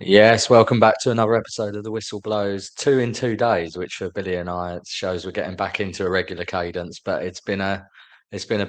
Yes, welcome back to another episode of the Whistle Blows. 2 in 2 days, which for Billie and I it shows we're getting back into a regular cadence. But it's been a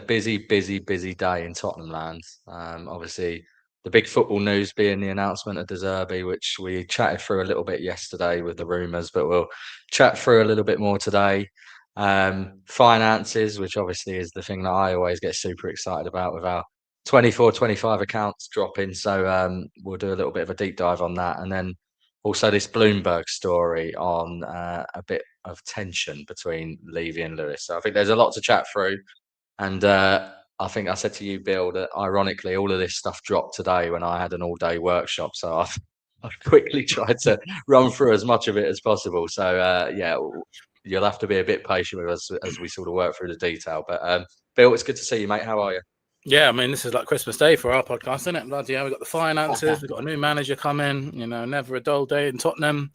busy day in Tottenham land. Obviously, the big football news being the announcement of De Zerbi, which we chatted through a little bit yesterday with the rumours, but we'll chat through a little bit more today. Finances, which obviously is the thing that I always get super excited about with our 24-25 accounts dropping. So we'll do a little bit of a deep dive on that. And then also this Bloomberg story on a bit of tension between Levy and Lewis. So I think there's a lot to chat through. And I think I said to you, Bill, that ironically, all of this stuff dropped today when I had an all-day workshop. So I've quickly tried to run through as much of it as possible. So yeah, you'll have to be a bit patient with us as we sort of work through the detail. But Bill, it's good to see you, mate. How are you? Yeah, I mean, this is like Christmas Day for our podcast, isn't it? Bloody hell, we've got the finances, we've got a new manager coming, never a dull day in Tottenham.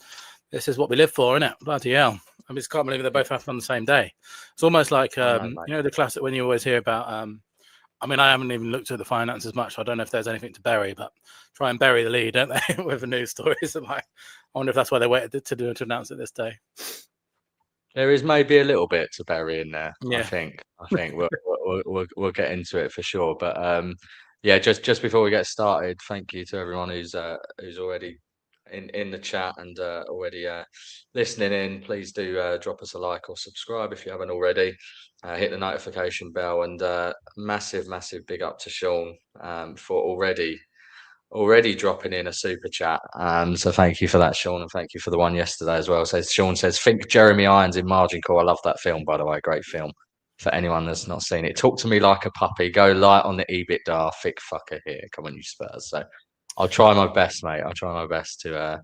This is what we live for, isn't it? Bloody hell. I just can't believe they both happen on the same day. It's almost like, the classic when you always hear about, I haven't even looked at the finances much. So I don't know if there's anything to bury, but try and bury the lead, don't they, with the news stories. I wonder if that's why they waited to announce it this day. There is maybe a little bit to bury in there. Yeah. I think we'll get into it for sure. But yeah, just before we get started, thank you to everyone who's already in the chat and already listening in. Please do drop us a like or subscribe if you haven't already. Hit the notification bell, and massive big up to Sean for already dropping in a super chat. So thank you for that, Sean, and thank you for the one yesterday as well. So Sean says, think Jeremy Irons in Margin Call. I love that film, by the way. Great film. For anyone that's not seen it, talk to me like a puppy. Go light on the EBITDA. Thick fucker here. Come on, you Spurs. So I'll try my best, mate. I'll try my best to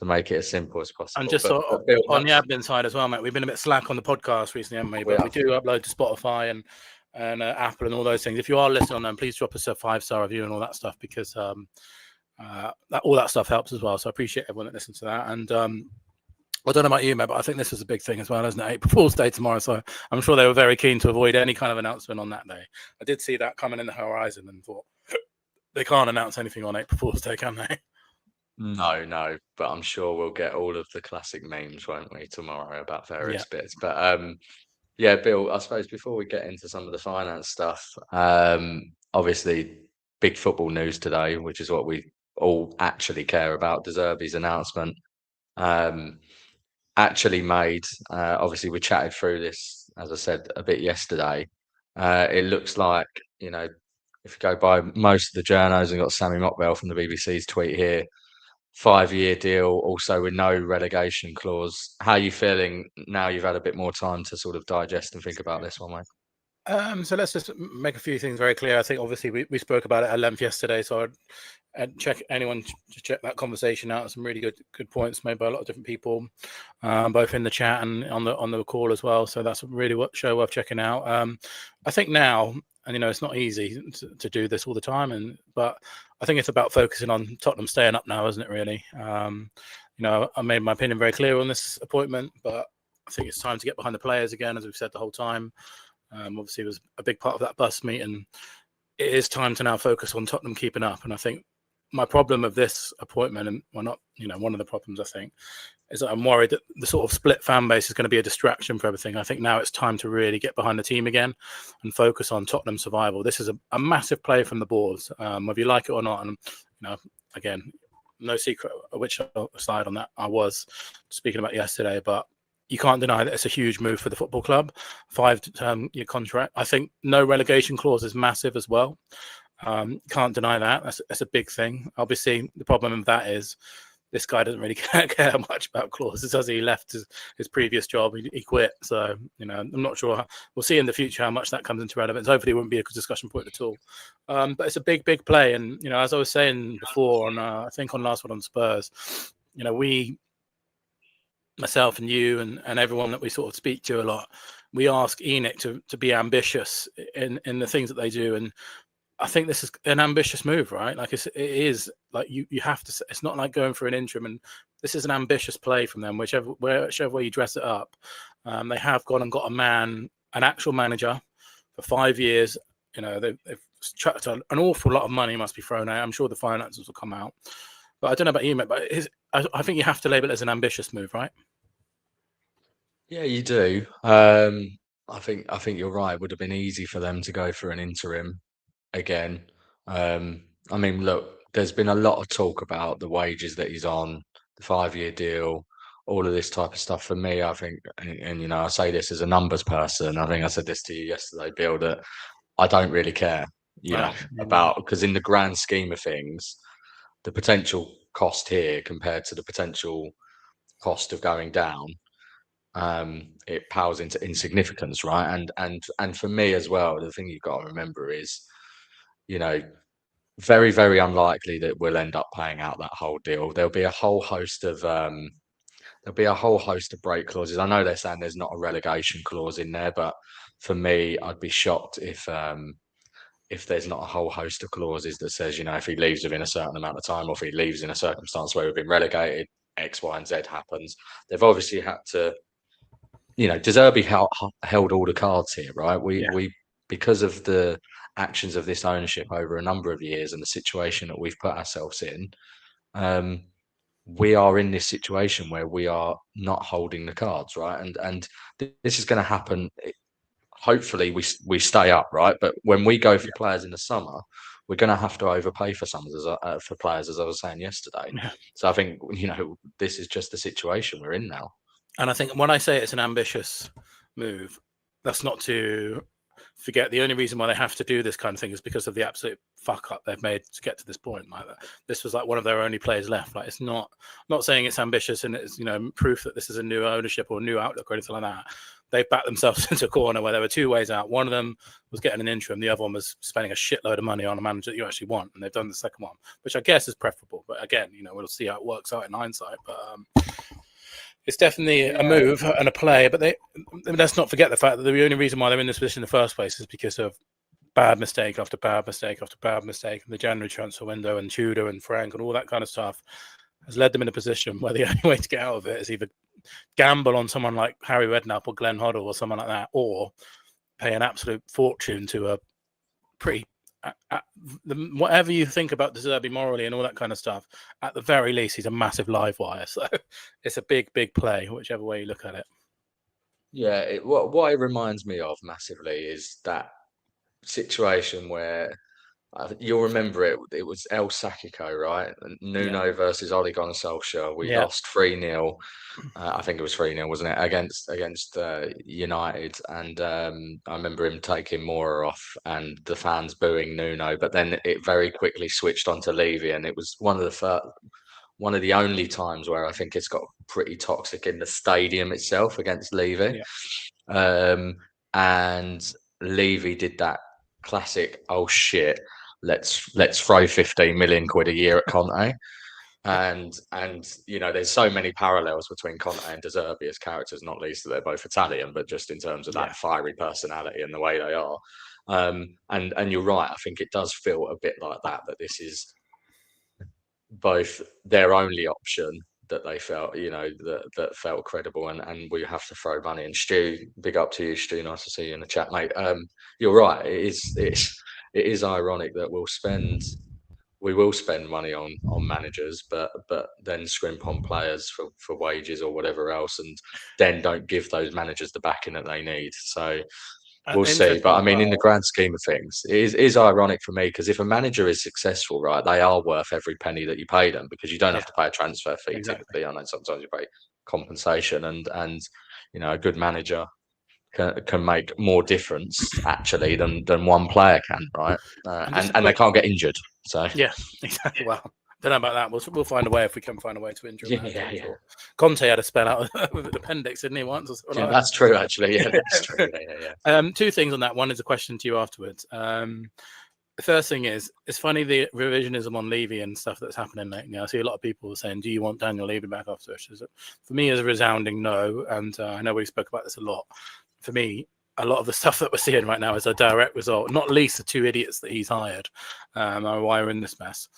make it as simple as possible. And just on the admin side as well, mate, we've been a bit slack on the podcast recently, haven't we? But we do upload to Spotify and Apple and all those things. If you are listening on them, please drop us a 5-star review and all that stuff, because all that stuff helps as well. So I appreciate everyone that listens to that. And I don't know about you, mate, but I think this is a big thing as well, isn't it? April Fool's Day tomorrow, so I'm sure they were very keen to avoid any kind of announcement on that day. I did see that coming in the horizon and thought, they can't announce anything on April Fool's Day, can they? No, but I'm sure we'll get all of the classic memes, won't we, tomorrow about various bits. But yeah, Bill, I suppose before we get into some of the finance stuff, obviously big football news today, which is what we all actually care about. De Zerbi's announcement actually made. Obviously, we chatted through this, as I said, a bit yesterday. It looks like, if you go by most of the journos, and got Sammy Mockbell from the BBC's tweet here, 5-year deal, also with no relegation clause. How are you feeling now you've had a bit more time to sort of digest and think about this one, mate? So let's just make a few things very clear. I think obviously we spoke about it at length yesterday, so I'd check anyone to check that conversation out. Some really good points made by a lot of different people, both in the chat and on the call as well. So that's a really show worth checking out. I think now, and it's not easy to do this all the time, but I think it's about focusing on Tottenham staying up now, isn't it? Really, I made my opinion very clear on this appointment, but I think it's time to get behind the players again, as we've said the whole time. Obviously, it was a big part of that bus meeting. It is time to now focus on Tottenham keeping up. And I think my problem of this appointment, and one of the problems, I think, is that I'm worried that the sort of split fan base is going to be a distraction for everything. I think now it's time to really get behind the team again and focus on Tottenham survival. This is a massive play from the boards, whether you like it or not. And, again, no secret which side on that I was speaking about yesterday, but you can't deny that it's a huge move for the football club. 5-year contract. I think no relegation clause is massive as well. Can't deny that. That's a big thing. Obviously, the problem with that is this guy doesn't really care much about clauses. As he left his previous job, he quit. So, I'm not sure. We'll see in the future how much that comes into relevance. Hopefully, it wouldn't be a discussion point at all. But it's a big play. And, as I was saying before I think on last one on Spurs, myself and you and everyone that we sort of speak to a lot, we ask ENIC to be ambitious in the things that they do. And I think this is an ambitious move, right? Like it is like you have to, it's not like going for an interim, and this is an ambitious play from them, whichever way you dress it up. They have gone and got an actual manager for 5 years. They've chucked an awful lot of money must be thrown out. I'm sure the finances will come out. But I don't know about you, mate, but I think you have to label it as an ambitious move, right? Yeah, you do. I think you're right. It would have been easy for them to go for an interim again. I mean, look, there's been a lot of talk about the wages that he's on, the 5-year deal, all of this type of stuff. For me, I think, and you know, I say this as a numbers person. I think I said this to you yesterday, Bill, that I don't really care, you know, about, because in the grand scheme of things, the potential cost here compared to the potential cost of going down, it pales into insignificance, right? And for me as well, the thing you've got to remember is, you know, very, very unlikely that we'll end up paying out that whole deal. There'll be a whole host of break clauses. I know they're saying there's not a relegation clause in there, but for me, I'd be shocked if there's not a whole host of clauses that says, you know, if he leaves within a certain amount of time, or if he leaves in a circumstance where we've been relegated, X, Y, and Z happens. They've obviously had to, you know, De Zerbi held all the cards here, right? We because of the actions of this ownership over a number of years and the situation that we've put ourselves in, we are in this situation where we are not holding the cards, right? And this is going to happen. Hopefully, we stay up, right? But when we go for players in the summer, we're going to have to overpay for for players, as I was saying yesterday. Yeah. So I think, you know, this is just the situation we're in now. And I think when I say it's an ambitious move, that's not to forget the only reason why they have to do this kind of thing is because of the absolute fuck up they've made to get to this point. Like that, this was like one of their only players left. Like, it's not saying it's ambitious and it's, you know, proof that this is a new ownership or a new outlook or anything like that. They backed themselves into a corner where there were two ways out. One of them was getting an interim. The other one was spending a shitload of money on a manager that you actually want. And they've done the second one, which I guess is preferable. But again, you know, we'll see how it works out in hindsight. But it's definitely a move and a play, but let's not forget the fact that the only reason why they're in this position in the first place is because of bad mistake after bad mistake after bad mistake. And the January transfer window and Tudor and Frank and all that kind of stuff has led them in a position where the only way to get out of it is either gamble on someone like Harry Redknapp or Glenn Hoddle or someone like that, or pay an absolute fortune to a pretty whatever you think about De Zerbi morally and all that kind of stuff, at the very least, he's a massive live wire. So it's a big, big play, whichever way you look at it. Yeah, what it reminds me of massively is that situation where you'll remember it. It was El Sakiko, right? Nuno versus Ole Gunnar Solskjaer. We lost 3-0. I think it was 3-0, wasn't it? Against United, and I remember him taking Moura off and the fans booing Nuno. But then it very quickly switched on to Levy, and it was one of the only times where I think it's got pretty toxic in the stadium itself against Levy. And Levy did that classic, oh shit, let's throw 15 million quid a year at Conte. And you know, there's so many parallels between Conte and De Zerbi as characters, not least that they're both Italian, but just in terms of that fiery personality and the way they are. And you're right, I think it does feel a bit like that this is both their only option that they felt, you know, that felt credible, and we have to throw money. And Stu, big up to you, Stu. Nice to see you in the chat, mate. You're right. It is ironic that we will spend money on managers, but then scrimp on players for wages or whatever else, and then don't give those managers the backing that they need. So we'll see. But I mean, in the grand scheme of things, it is ironic for me, because if a manager is successful, right, they are worth every penny that you pay them, because you don't have to pay a transfer fee typically. I know sometimes you pay compensation, and you know, a good manager can make more difference actually than one player can, right? And they can't get injured. So yeah, exactly. Well, don't know about that. We'll find a way if we can find a way to injure him. Sure. Conte had a spell out with an appendix, didn't he, once? That's true, actually. Yeah, that's true. Two things on that. One is a question to you afterwards. The first thing is, it's funny the revisionism on Levy and stuff that's happening lately. I see a lot of people saying, do you want Daniel Levy back after this? For me, is a resounding no. And I know we spoke about this a lot. For me, a lot of the stuff that we're seeing right now is a direct result, not least the two idiots that he's hired are why we're in this mess.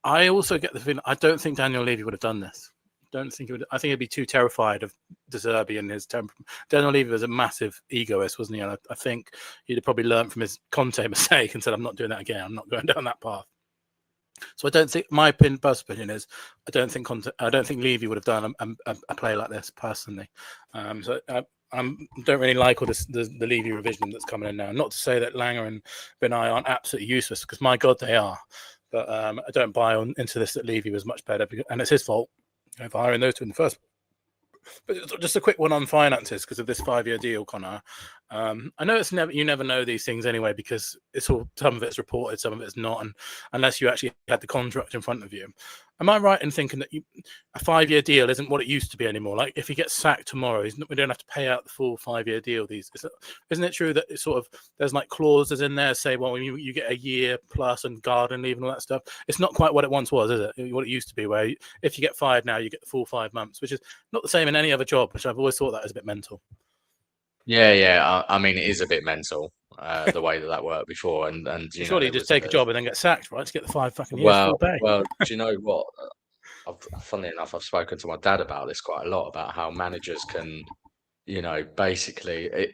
I also get the feeling, I don't think Daniel Levy would have done this. I think he'd be too terrified of De Zerbi and his temperament. Daniel Levy was a massive egoist, wasn't he? And I think he'd have probably learned from his Conte mistake and said, I'm not doing that again. I'm not going down that path. So I don't think my personal opinion is I don't think Levy would have done a play like this personally. So I don't really like all the Levy revision that's coming in now. Not to say that Langer and Benai aren't absolutely useless, because my God, they are. But I don't buy into this that Levy was much better, and it's his fault for hiring those two in the first. But just a quick one on finances because of this 5-year deal, Connor. I know you never know these things anyway, because it's all, some of it's reported, some of it's not, and unless you actually had the contract in front of you. Am I right in thinking that a 5-year deal isn't what it used to be anymore? Like if he gets sacked tomorrow, we don't have to pay out the full 5-year deal. Isn't it true that it's sort of there's like clauses in there say, well, you get a year plus and garden leave and all that stuff. It's not quite what it once was, is it? What it used to be, where if you get fired now, you get the full 5 months, which is not the same in any other job, which I've always thought that was a bit mental. Yeah. I mean, it is a bit mental the way that worked before, and surely you just take a job and then get sacked, right? To get the 5 fucking years full pay. Well, do you know what? Funnily enough, I've spoken to my dad about this quite a lot, about how managers can, basically,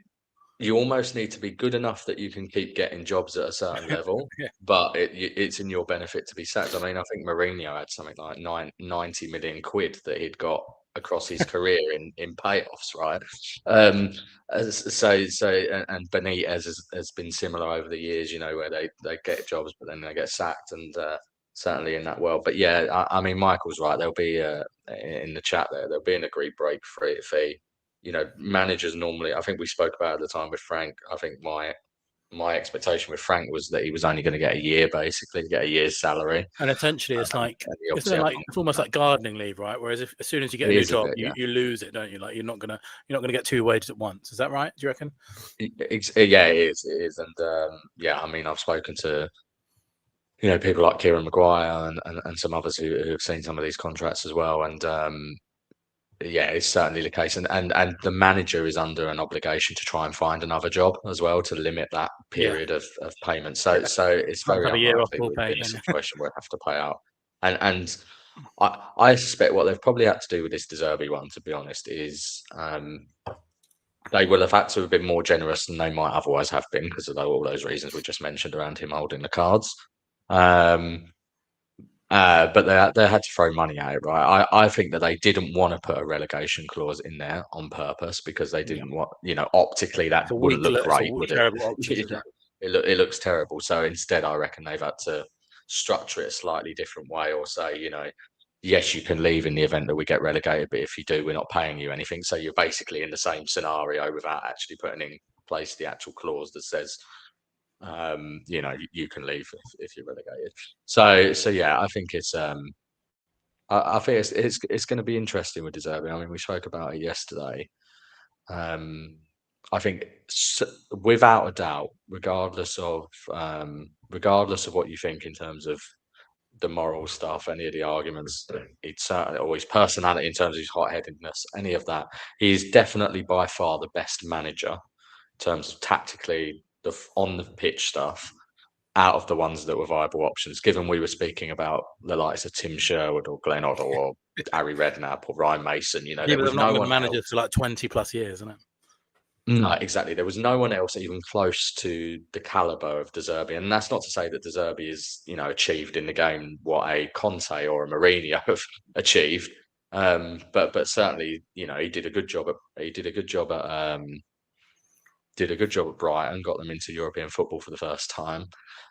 you almost need to be good enough that you can keep getting jobs at a certain level, but it's in your benefit to be sacked. I mean, I think Mourinho had something like 90 million quid that he'd got across his career in payoffs, right? And Benitez has been similar over the years, where they get jobs but then they get sacked, and certainly in that world. But yeah, I mean, Michael's right. There'll be in the chat there'll be an agreed break fee. Managers normally, I think we spoke about at the time with Frank. I think my expectation with Frank was that he was only going to get a year, basically, get a year's salary. And essentially, it's like it's almost like gardening leave, right? Whereas as soon as you get a new job, you lose it, don't you? Like you're not gonna get 2 wages at once. Is that right? Do you reckon? Yeah, it is, and yeah, I mean, I've spoken to people like Kieran Maguire and some others who have seen some of these contracts as well, and yeah, it's certainly the case, and the manager is under an obligation to try and find another job as well to limit that period of payment. So it's very unlikely we'll be in a situation where we have to pay out. And I suspect what they've probably had to do with this De Zerbi one, to be honest, is they will have had to have been more generous than they might otherwise have been, because of all those reasons we just mentioned around him holding the cards. But they had to throw money at it, right? I think that they didn't want to put a relegation clause in there on purpose, because they didn't want, optically that wouldn't look great, would it? It looks terrible. So instead, I reckon they've had to structure it a slightly different way, or say, yes, you can leave in the event that we get relegated, but if you do, we're not paying you anything. So you're basically in the same scenario without actually putting in place the actual clause that says, you can leave if you're relegated. So yeah, I think it's I think it's going to be interesting with De Zerbi. I mean, we spoke about it yesterday. I think without a doubt, regardless of what you think in terms of the moral stuff, any of the arguments, it's certainly, or his personality in terms of his hot-headedness, any of that, he's definitely by far the best manager in terms of tactically, the on the pitch stuff, out of the ones that were viable options. Given we were speaking about the likes of Tim Sherwood or Glenn Hoddle or Harry Redknapp or Ryan Mason, there was no one managers for like 20+ years, isn't it? No, exactly. There was no one else even close to the caliber of De Zerbi, and that's not to say that De Zerbi is, achieved in the game what a Conte or a Mourinho have achieved. But certainly, he did a good job at Brighton, got them into European football for the first time,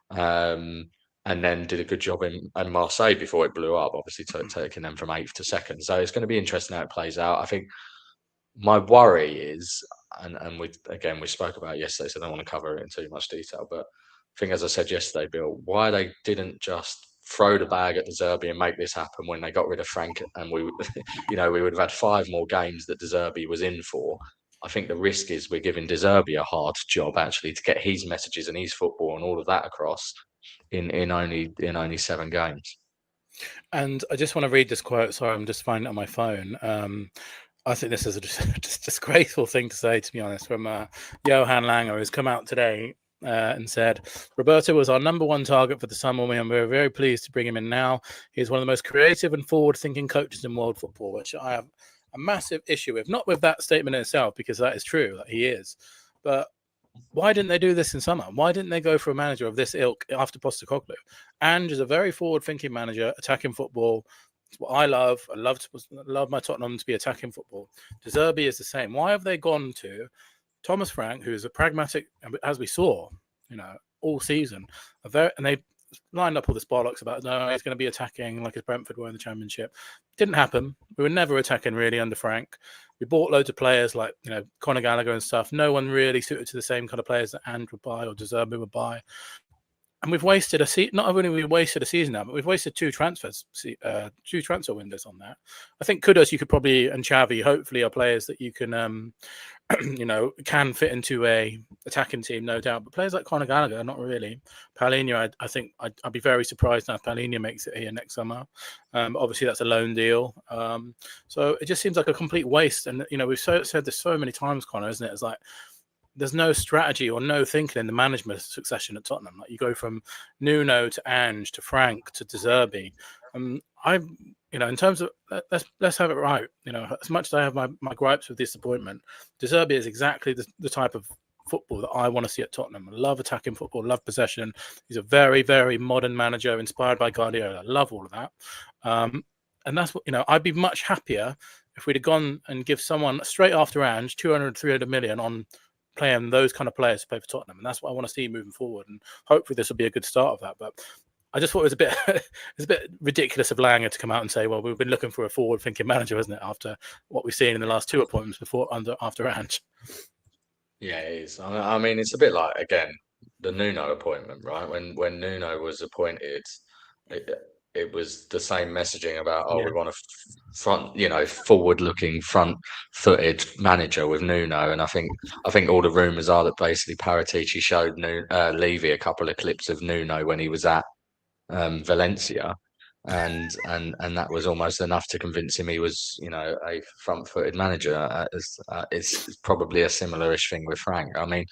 and then did a good job in Marseille before it blew up, obviously taking them from 8th to 2nd. So it's going to be interesting how it plays out. I think my worry is, and we spoke about it yesterday, so I don't want to cover it in too much detail, but I think, as I said yesterday, Bill, why they didn't just throw the bag at De Zerbi and make this happen when they got rid of Frank, and we would have had 5 more games that De Zerbi was in for. I think the risk is we're giving De Zerbi a hard job actually to get his messages and his football and all of that across in only 7 games. And I just want to read this quote. Sorry, I'm just finding it on my phone. I think this is a disgraceful thing to say, to be honest, from Johan Langer, who's come out today and said, Roberto was our #1 target for the summer, and we're very pleased to bring him in now. He's one of the most creative and forward-thinking coaches in world football, which I have a massive issue with. Not with that statement in itself, because that is true, that he is. But why didn't they do this in summer? Why didn't they go for a manager of this ilk after Postecoglou? Ange is a very forward-thinking manager, attacking football. It's what I love. I love my Tottenham to be attacking football. De Zerbi is the same. Why have they gone to Thomas Frank, who is a pragmatic, as we saw, all season, and they lined up all this bollocks about, no, he's going to be attacking like as Brentford were in the Championship. Didn't happen. We were never attacking really under Frank. We bought loads of players like, Conor Gallagher and stuff. No one really suited to the same kind of players that Ange would buy or De Zerbi would buy. And we've wasted a season. Not only we wasted a season now, but we've wasted two transfer windows on that. I think Kudus, you could probably, and Xavi, hopefully, are players that you can, can fit into a attacking team, no doubt. But players like Conor Gallagher, not really. Paulinho, I think I'd be very surprised now if Paulinho makes it here next summer. Obviously, that's a loan deal. So it just seems like a complete waste. And we've said this so many times, Conor, isn't it? It's like, there's no strategy or no thinking in the management succession at Tottenham. Like, you go from Nuno to Ange to Frank to De Zerbi. In terms of let's have it right. As much as I have my gripes with disappointment, De Zerbi is exactly the type of football that I want to see at Tottenham. I love attacking football, love possession. He's a very, very modern manager, inspired by Guardiola. I love all of that. And that's what, I'd be much happier if we'd have gone and give someone straight after Ange 200, 300 million on playing those kind of players to play for Tottenham, and that's what I want to see moving forward. And hopefully this will be a good start of that. But I just thought it was a bit ridiculous of Langer to come out and say, well, we've been looking for a forward-thinking manager, isn't it, after what we've seen in the last two appointments after Ange. Yeah, it is. I mean, it's a bit like, again, the Nuno appointment, right? When Nuno was appointed, it was the same messaging about, we want a forward-looking, front-footed manager with Nuno. And I think all the rumours are that basically Paratici showed Levy a couple of clips of Nuno when he was at Valencia, and that was almost enough to convince him he was, a front-footed manager. It's probably a similar-ish thing with Frank. I mean,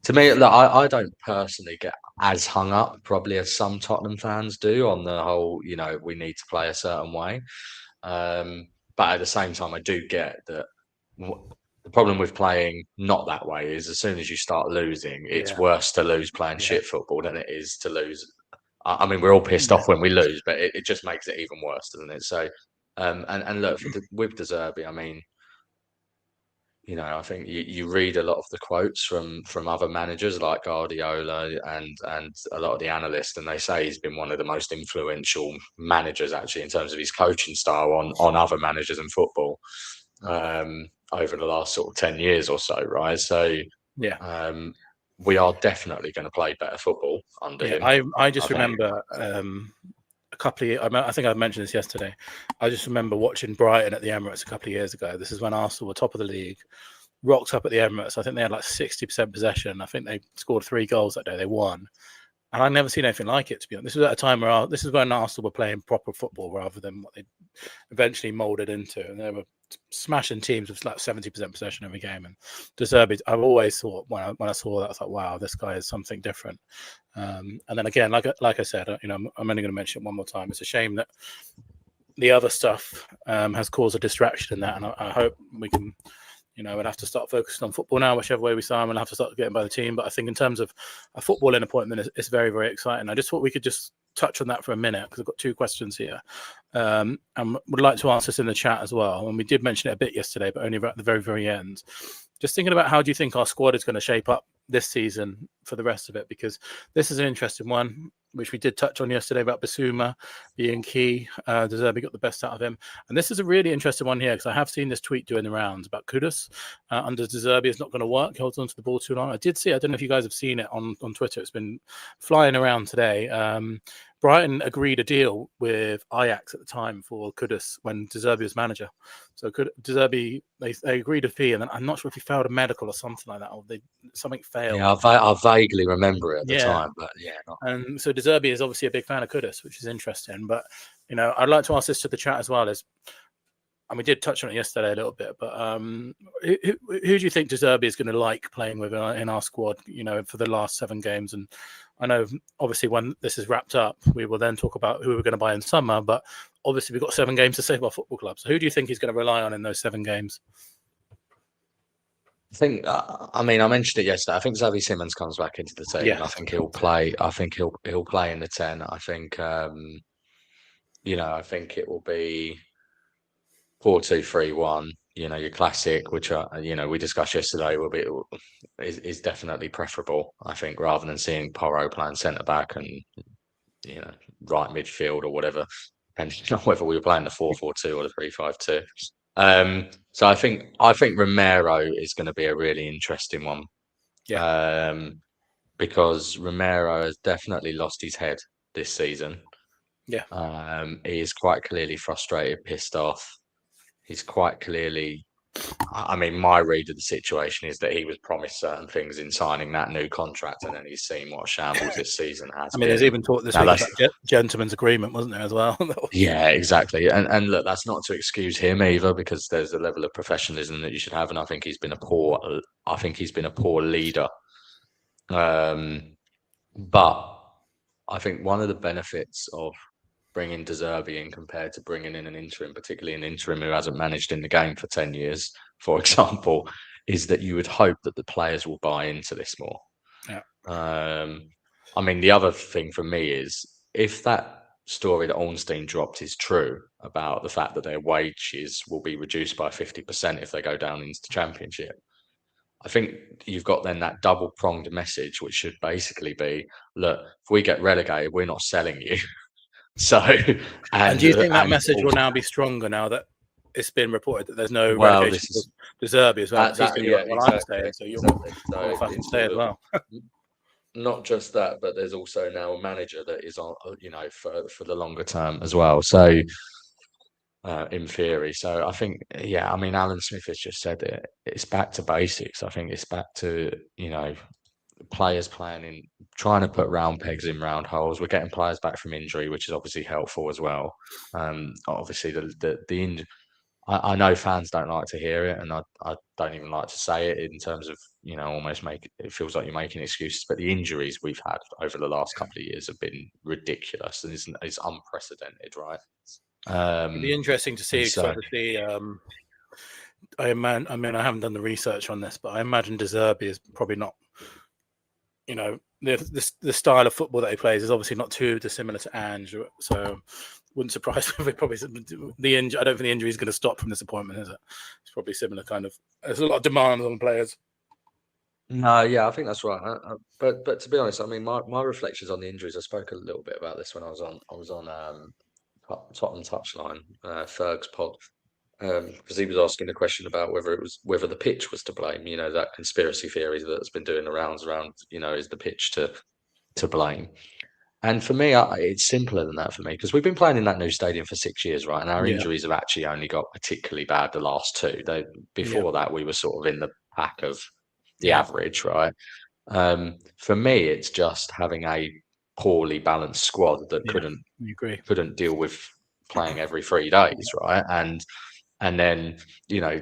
to me, look, I don't personally get as hung up probably as some Tottenham fans do on the whole, we need to play a certain way. But at the same time, I do get that the problem with playing not that way is as soon as you start losing, it's worse to lose playing shit football than it is to lose. I mean, we're all pissed off when we lose, but it just makes it even worse, doesn't it? So, and look, with De Zerbi, I mean, I think you read a lot of the quotes from other managers like Guardiola and a lot of the analysts, and they say he's been one of the most influential managers actually in terms of his coaching style on other managers in football over the last sort of 10 years or so, right? So we are definitely going to play better football under him. I just remember a couple of years, I think I mentioned this yesterday. I just remember watching Brighton at the Emirates a couple of years ago. This is when Arsenal were top of the league, rocked up at the Emirates. I think they had like 60% possession. I think they scored 3 goals that day. They won. And I'd never seen anything like it, to be honest. This was at a time where this is when Arsenal were playing proper football rather than what they eventually moulded into. And they were smashing teams with like 70% possession every game. And De Zerbi, I've always thought when I saw that, I thought, wow, this guy is something different. And then again, like I said, I'm only going to mention it one more time. It's a shame that the other stuff has caused a distraction in that. And I hope we can, we'll have to start focusing on football now, whichever way we start. We'll have to start getting by the team. But I think in terms of a footballing appointment, it's very, very exciting. I just thought we could just touch on that for a minute because I've got 2 questions here. And would like to ask this in the chat as well. And we did mention it a bit yesterday, but only at the very, very end. Just thinking about how do you think our squad is going to shape up this season for the rest of it? Because this is an interesting one, which we did touch on yesterday about Basuma being key. De Zerbi got the best out of him. And this is a really interesting one here because I have seen this tweet doing the rounds about Kudus. Under De Zerbi, it's not going to work. He holds onto the ball too long. I don't know if you guys have seen it on Twitter. It's been flying around today. Brighton agreed a deal with Ajax at the time for Kudus when De Zerbi was manager. So De Zerbi, they agreed a fee, and then I'm not sure if he failed a medical or something like that, or something failed. Yeah, I vaguely remember it at the time, but And so De Zerbi is obviously a big fan of Kudus, which is interesting. But I'd like to ask this to the chat as well. And we did touch on it yesterday a little bit, but who do you think De Zerbi is going to like playing with in our squad, for the last 7 games? And I know, obviously, when this is wrapped up, we will then talk about who we're going to buy in summer, but obviously we've got 7 games to save our football club. So who do you think he's going to rely on in those 7 games? I think, I mean, I mentioned it yesterday. I think Xavi Simons comes back into the team, and I Yes, think he'll play. I think he'll play in the 10. I think, I think it will be 4-2-3-1. Your classic, which we discussed yesterday, is definitely preferable. I think rather than seeing Porro playing centre back and right midfield or whatever, and whether we were playing the 4-4-2 or the 3-5-2. So I think Romero is going to be a really interesting one. yeah, Because Romero has definitely lost his head this season. yeah. He is quite clearly frustrated, pissed off. He's quite clearly. I mean, my read of the situation is that he was promised certain things in signing that new contract, and then he's seen what shambles this season has I mean, there's been. even talk this Now week that's about gentleman's agreement, wasn't there, as well? Yeah, exactly. And look, that's not to excuse him either, because there's a level of professionalism that you should have, and I think he's been a poor leader. But I think one of the benefits of bringing De Zerbi in compared to bringing in an interim, particularly an interim who hasn't managed in the game for 10 years, for example, is that you would hope that the players will buy into this more. Yeah. I mean, the other thing for me is if that story that Ornstein dropped is true about the fact that their wages will be reduced by 50% if they go down into the championship, I think you've got then that double pronged message, which should basically be, look, if we get relegated, we're not selling you. So, And do you think that and message will now be stronger now that it's been reported that there's no well, relegation this for is De Zerbi as well? that Because he's that going to be yeah, like, well, I'm exactly, staying, so exactly. So you'll fucking it's stay as sort of well. not just that, but there's also now a manager that is on, for the longer term as well. So, in theory, so I think, yeah, I mean, Alan Smith has just said it. It's back to basics. I think it's back to players playing in, trying to put round pegs in round holes. We're getting players back from injury, which is obviously helpful as well. Obviously, I know fans don't like to hear it, and I don't even like to say it in terms of almost make it feels like you're making excuses. But the injuries we've had over the last couple of years have been ridiculous, and it's unprecedented, right? It'd be interesting to see And because so obviously, I mean, I haven't done the research on this, but I imagine De Zerbi is probably not. The style of football that he plays is obviously not too dissimilar to Ange, so wouldn't surprise me if it probably the injury. I don't think the injury is going to stop from this appointment, is it? It's probably similar kind of. There's a lot of demands on players. no, yeah, I think that's right. But to be honest, I mean, my reflections on the injuries. I spoke a little bit about this when I was on Tottenham Touchline, Ferg's pod, because he was asking a question about whether the pitch was to blame. That conspiracy theory that's been doing the rounds around. Is the pitch to blame? And for me, it's simpler than that for me, because we've been playing in that new stadium for 6 years, right? And our Yeah, injuries have actually only got particularly bad the last two. yeah, Before that, we were sort of in the pack of the yeah, average, right? For me, it's just having a poorly balanced squad that yeah. I agree. couldn't deal with playing every 3 days, right? And then you know,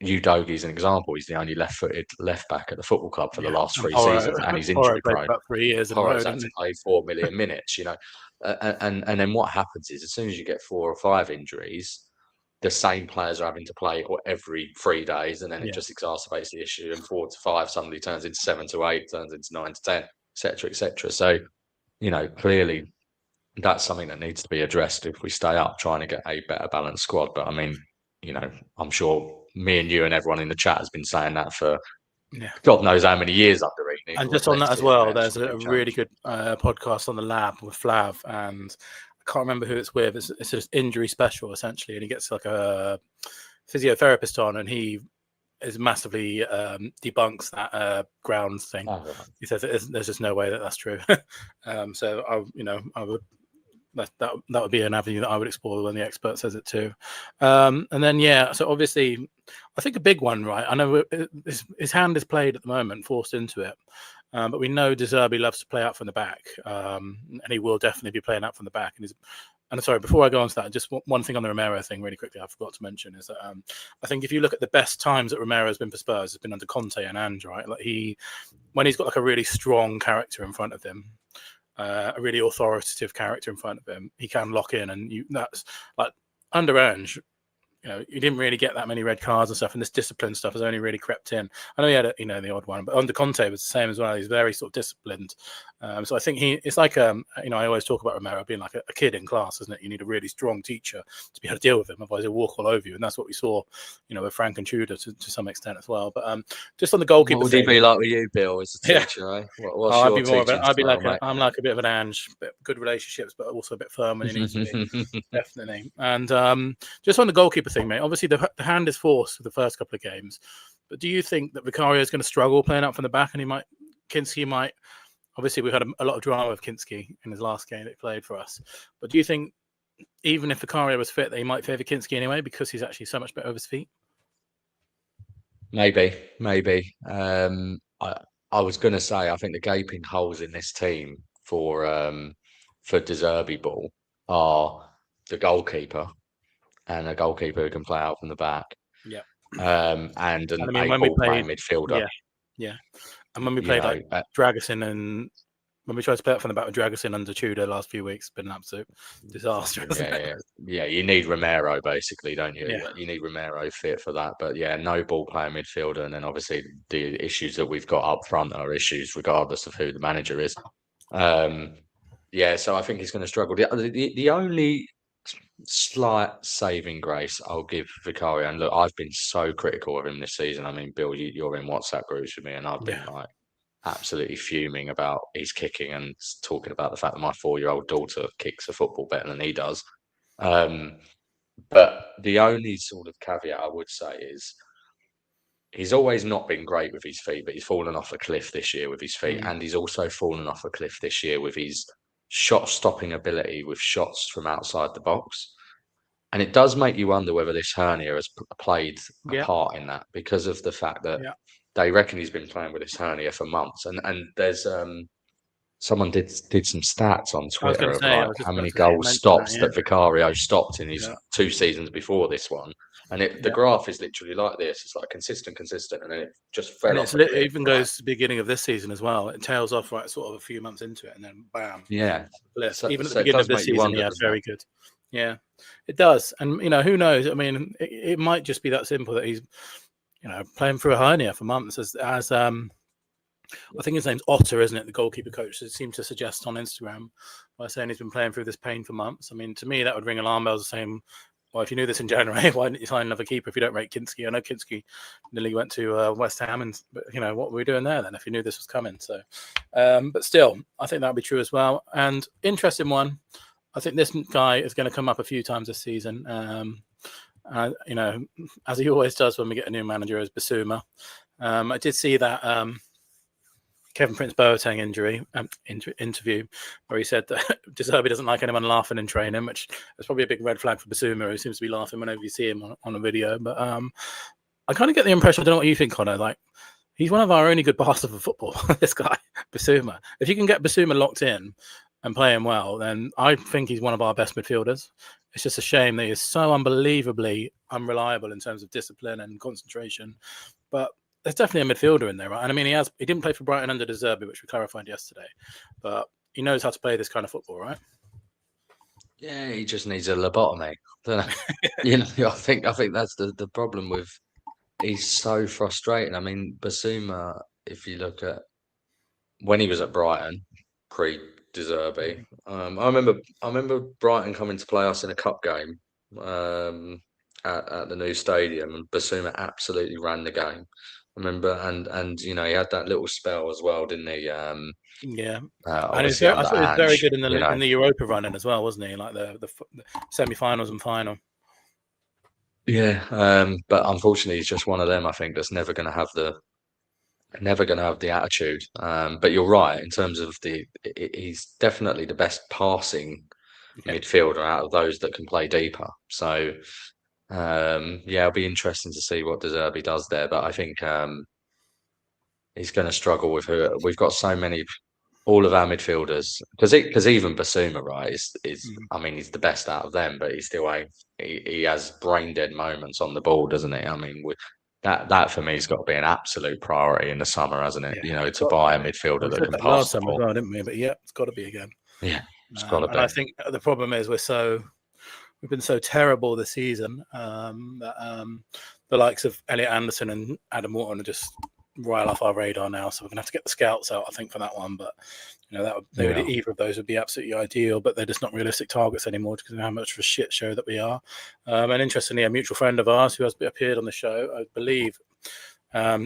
Udogie's an example. He's the only left-footed left back at the football club for the Yeah, last and 3 seasons, and he's Porro injury played prone. about 3 years in a row, Porro's had didn't to he? play 4 million minutes, and then what happens is as soon as you get 4 or 5 injuries, the same players are having to play every 3 days, and then it Yeah, just exacerbates the issue. And 4 to 5 suddenly turns into 7 to 8, turns into 9 to 10, etc., etc. So clearly that's something that needs to be addressed if we stay up, trying to get a better balanced squad. But I mean, I'm sure me and you and everyone in the chat has been saying that for yeah. God knows how many years under Rini. And But just on let's that as see if they well, there's actually a do really change. good podcast on the Lab with Flav, and I can't remember who it's with. It's just injury special essentially, and he gets like a physiotherapist on, and he is massively debunks that grounds thing. Oh, right. He says there's just no way that that's true. So I would that would be an avenue that I would explore when the expert says it too. And then so obviously, I think a big one, right? I know his hand is played at the moment, forced into it, but we know De Zerbi loves to play out from the back, and he will definitely be playing out from the back. And sorry, before I go on to that, just one thing on the Romero thing really quickly I forgot to mention is that I think if you look at the best times that Romero's been for Spurs, it's been under Conte and Ange, right? Like when he's got like a really strong character in front of him, a really authoritative character in front of him, he can lock in, and that's like under Ange. he didn't really get that many red cards and stuff, and this discipline stuff has only really crept in. I know he had the odd one, but under Conte was the same as well. He's very sort of disciplined. So I think it's like I always talk about Romero being like a kid in class, isn't it? You need a really strong teacher to be able to deal with him, otherwise he'll walk all over you, and that's what we saw, with Frank and Tudor to some extent as well. But just on the goalkeeper, what would he be like with you, Bill, as a teacher? Eh? What's I'd your be more of teaching I'd be style, like mate? I'm like a bit of an Ange, good relationships, but also a bit firm when he needs to be. Definitely. And just on the goalkeeper thing, mate, obviously the hand is forced for the first couple of games, but do you think that Vicario is going to struggle playing up from the back, and Kinski might, obviously we've had a lot of drama with Kinski in his last game that he played for us, but do you think even if Vicario was fit that he might favour Kinski anyway because he's actually so much better with his feet? Maybe. I was going to say, I think the gaping holes in this team for De Zerbi ball are the goalkeeper and a goalkeeper who can play out from the back. Yeah. And a ball playing midfielder. Yeah. And when we played Dragusin, and when we tried to play up from the back with Dragusin under Tudor the last few weeks, it's been an absolute disaster. Yeah. You need Romero basically, don't you? Yeah. You need Romero fit for that. But yeah, no ball playing midfielder, and then obviously the issues that we've got up front are issues regardless of who the manager is. So I think he's going to struggle. The only slight saving grace I'll give Vicario, and look, I've been so critical of him this season. I mean, Bill, you're in WhatsApp groups with me, and I've been like absolutely fuming about his kicking and talking about the fact that my 4-year-old daughter kicks a football better than he does. But the only sort of caveat I would say is he's always not been great with his feet, but he's fallen off a cliff this year with his feet, and he's also fallen off a cliff this year with his shot stopping ability with shots from outside the box. And it does make you wonder whether this hernia has played a part in that, because of the fact that they reckon he's been playing with this hernia for months. And there's someone did some stats on Twitter of like how many goals stopped that Vicario stopped in his 2 seasons before this one. And the graph is literally like this. It's like consistent, and then it just fell off. It even goes to the beginning of this season as well. It tails off right sort of a few months into it, and then bam. Yeah. Even at the beginning of this season, he had very good. Yeah, it does. And, who knows? I mean, it might just be that simple that he's, playing through a hernia for months as I think his name's Otter, isn't it? The goalkeeper coach seemed to suggest on Instagram by saying he's been playing through this pain for months. I mean, to me, that would ring alarm bells saying, well, if you knew this in January, why didn't you sign another keeper if you don't rate Kinski? I know Kinski nearly went to West Ham, and what were we doing there then if you knew this was coming? So, but still, I think that would be true as well. And interesting one, I think this guy is going to come up a few times this season. As he always does when we get a new manager, is Basuma. I did see that Kevin Prince Boateng interview where he said that De Zerbi doesn't like anyone laughing in training, which is probably a big red flag for Basuma, who seems to be laughing whenever you see him on a video. But I kind of get the impression, I don't know what you think, Connor, like he's one of our only good bastards of football, this guy, Basuma. If you can get Basuma locked in and playing well, then I think he's one of our best midfielders. It's just a shame that he is so unbelievably unreliable in terms of discipline and concentration. But there's definitely a midfielder in there, right? And I mean, he didn't play for Brighton under De Zerbi, which we clarified yesterday, but he knows how to play this kind of football, right? Yeah, he just needs a lobotomy. I think that's the problem with. He's so frustrating. I mean, Basuma, if you look at when he was at Brighton, pre De Zerbi, I remember Brighton coming to play us in a cup game at the new stadium, and Basuma absolutely ran the game. I remember, and he had that little spell as well, didn't he? And I obviously thought he was very good in the in the Europa running as well, wasn't he? Like the semi-finals and final. Yeah, but unfortunately, he's just one of them. I think that's never going to have the attitude. But you're right in terms of he's definitely the best passing midfielder out of those that can play deeper. So. It'll be interesting to see what De Zerbi does there, but I think he's going to struggle with who we've got. So many, all of our midfielders, because even Basuma, right, I mean, he's the best out of them, but he still he has brain dead moments on the ball, doesn't he? I mean, that for me has got to be an absolute priority in the summer, hasn't it? To buy a midfielder that can pass last the summer ball. as well, didn't we? But yeah, it's got to be again. Yeah, it's got to be. And I think the problem is we're so. we've been so terrible this season that the likes of Elliot Anderson and Adam Wharton are just right off our radar now. So we're gonna have to get the scouts out, I think, for that one. But either of those would be absolutely ideal, but they're just not realistic targets anymore because of how much of a shit show that we are. And interestingly, a mutual friend of ours who has appeared on the show, I believe,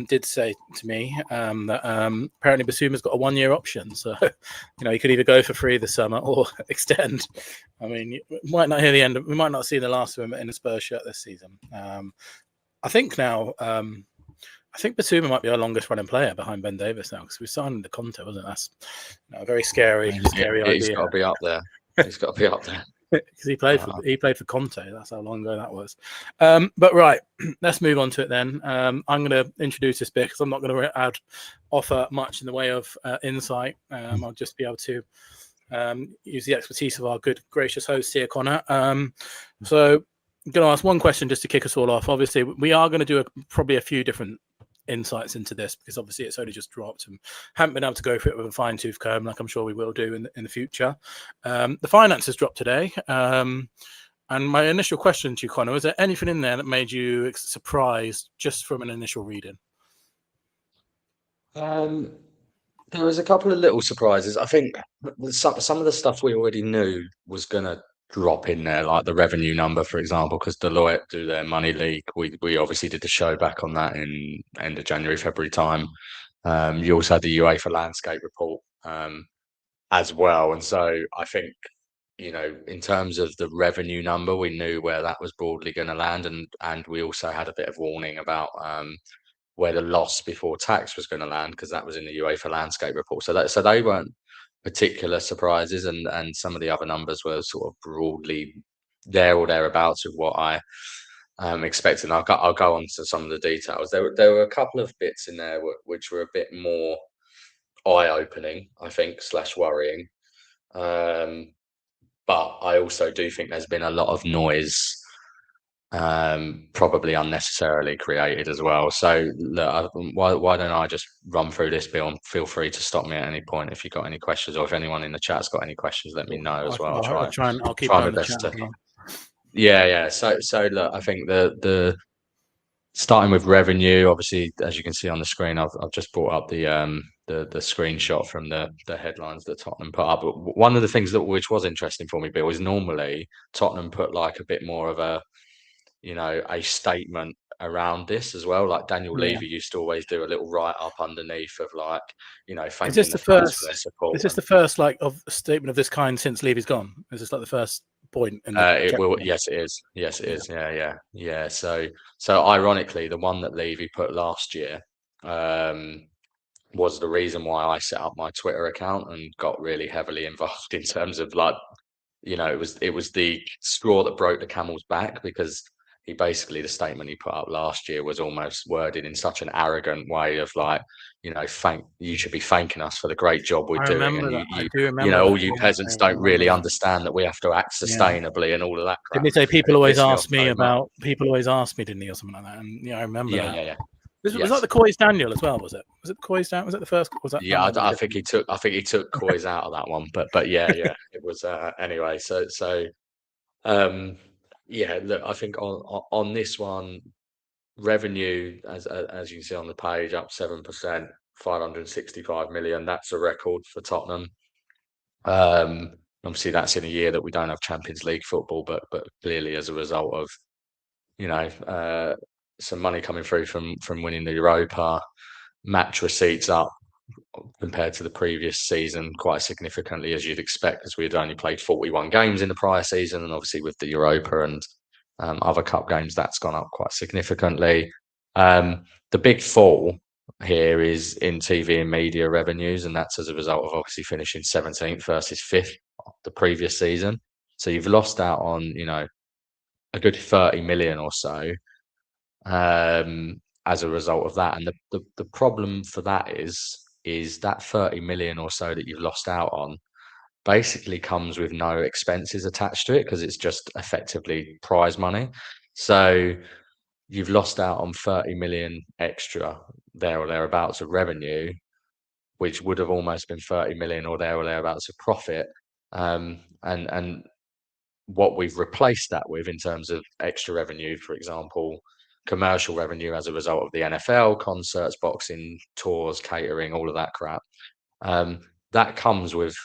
did say to me that apparently Basuma's got a 1-year option, so he could either go for free this summer or extend. I mean, we might not hear the end. We might not see the last of him in a Spurs shirt this season. I think now. I think Basuma might be our longest running player behind Ben Davis now because we signed the Conte, wasn't it? That's a very scary idea. He's got to be up there. He's got to be up there. Because he played for Conte. That's how long ago that was. But right, let's move on to it then. I'm going to introduce this bit because I'm not going to offer much in the way of insight. I'll just be able to use the expertise of our good, gracious host here, Connor. So I'm going to ask one question just to kick us all off. Obviously, we are going to do probably a few different insights into this because obviously it's only just dropped and haven't been able to go for it with a fine-tooth comb like I'm sure we will do in the future. The finances dropped today, and my initial question to you, Connor, was there anything in there that made you surprised just from an initial reading? There was a couple of little surprises. I think some of the stuff we already knew was going to drop in there, like the revenue number, for example, because Deloitte do their money leak. We obviously did the show back on that in end of January, February time. You also had the UEFA landscape report as well, and so I think in terms of the revenue number, we knew where that was broadly going to land, and we also had a bit of warning about where the loss before tax was going to land because that was in the UEFA landscape report. So they weren't particular surprises, and some of the other numbers were sort of broadly there or thereabouts with what I expected. And I'll go on to some of the details. There were a couple of bits in there which were a bit more eye-opening, I think, / worrying. But I also do think there's been a lot of noise, probably unnecessarily created as well. So look, why don't I just run through this, Bill, and feel free to stop me at any point if you've got any questions, or if anyone in the chat's got any questions, let me know as well. I'll keep my best to. Yeah. So look, I think the starting with revenue, obviously, as you can see on the screen, I've just brought up the screenshot from the headlines that Tottenham put up. But one of the things which was interesting for me, Bill, is normally Tottenham put like a bit more of a statement around this as well. Like Daniel Levy used to always do a little write up underneath of like, thanking the fans for their support. Is this the first of a statement of this kind since Levy's gone? Is this like the first point in the yes, it is. Yes, it is. Yeah. So ironically, the one that Levy put last year was the reason why I set up my Twitter account and got really heavily involved in terms of like, it was the straw that broke the camel's back, because the statement he put up last year was almost worded in such an arrogant way of like, you should be thanking us for the great job we're doing. And I do remember all you peasants don't really understand that we have to act sustainably and all of that crap. Didn't he say people always ask me, didn't he, or something like that? And I remember that. Yeah. Was that the Coy's Daniel as well? Was it Coy's Daniel? Was it the first? Was that? Yeah, I think he took Coy's out of that one, but yeah, it was anyway. So yeah, look, I think on this one, revenue, as you can see on the page, up 7%, 565 million. That's a record for Tottenham. Obviously, that's in a year that we don't have Champions League football, but clearly as a result of some money coming through from winning the Europa, match receipts up compared to the previous season quite significantly, as you'd expect, because we had only played 41 games in the prior season, and obviously with the Europa and other cup games, that's gone up quite significantly. The big fall here is in TV and media revenues, and that's as a result of obviously finishing 17th versus 5th the previous season. So you've lost out on a good 30 million or so as a result of that. And the problem for that is that 30 million or so that you've lost out on basically comes with no expenses attached to it, because it's just effectively prize money. So you've lost out on 30 million extra there or thereabouts of revenue, which would have almost been 30 million or thereabouts of profit. And what we've replaced that with in terms of extra revenue, for example, commercial revenue as a result of the NFL, concerts, boxing, tours, catering, all of that crap, that comes with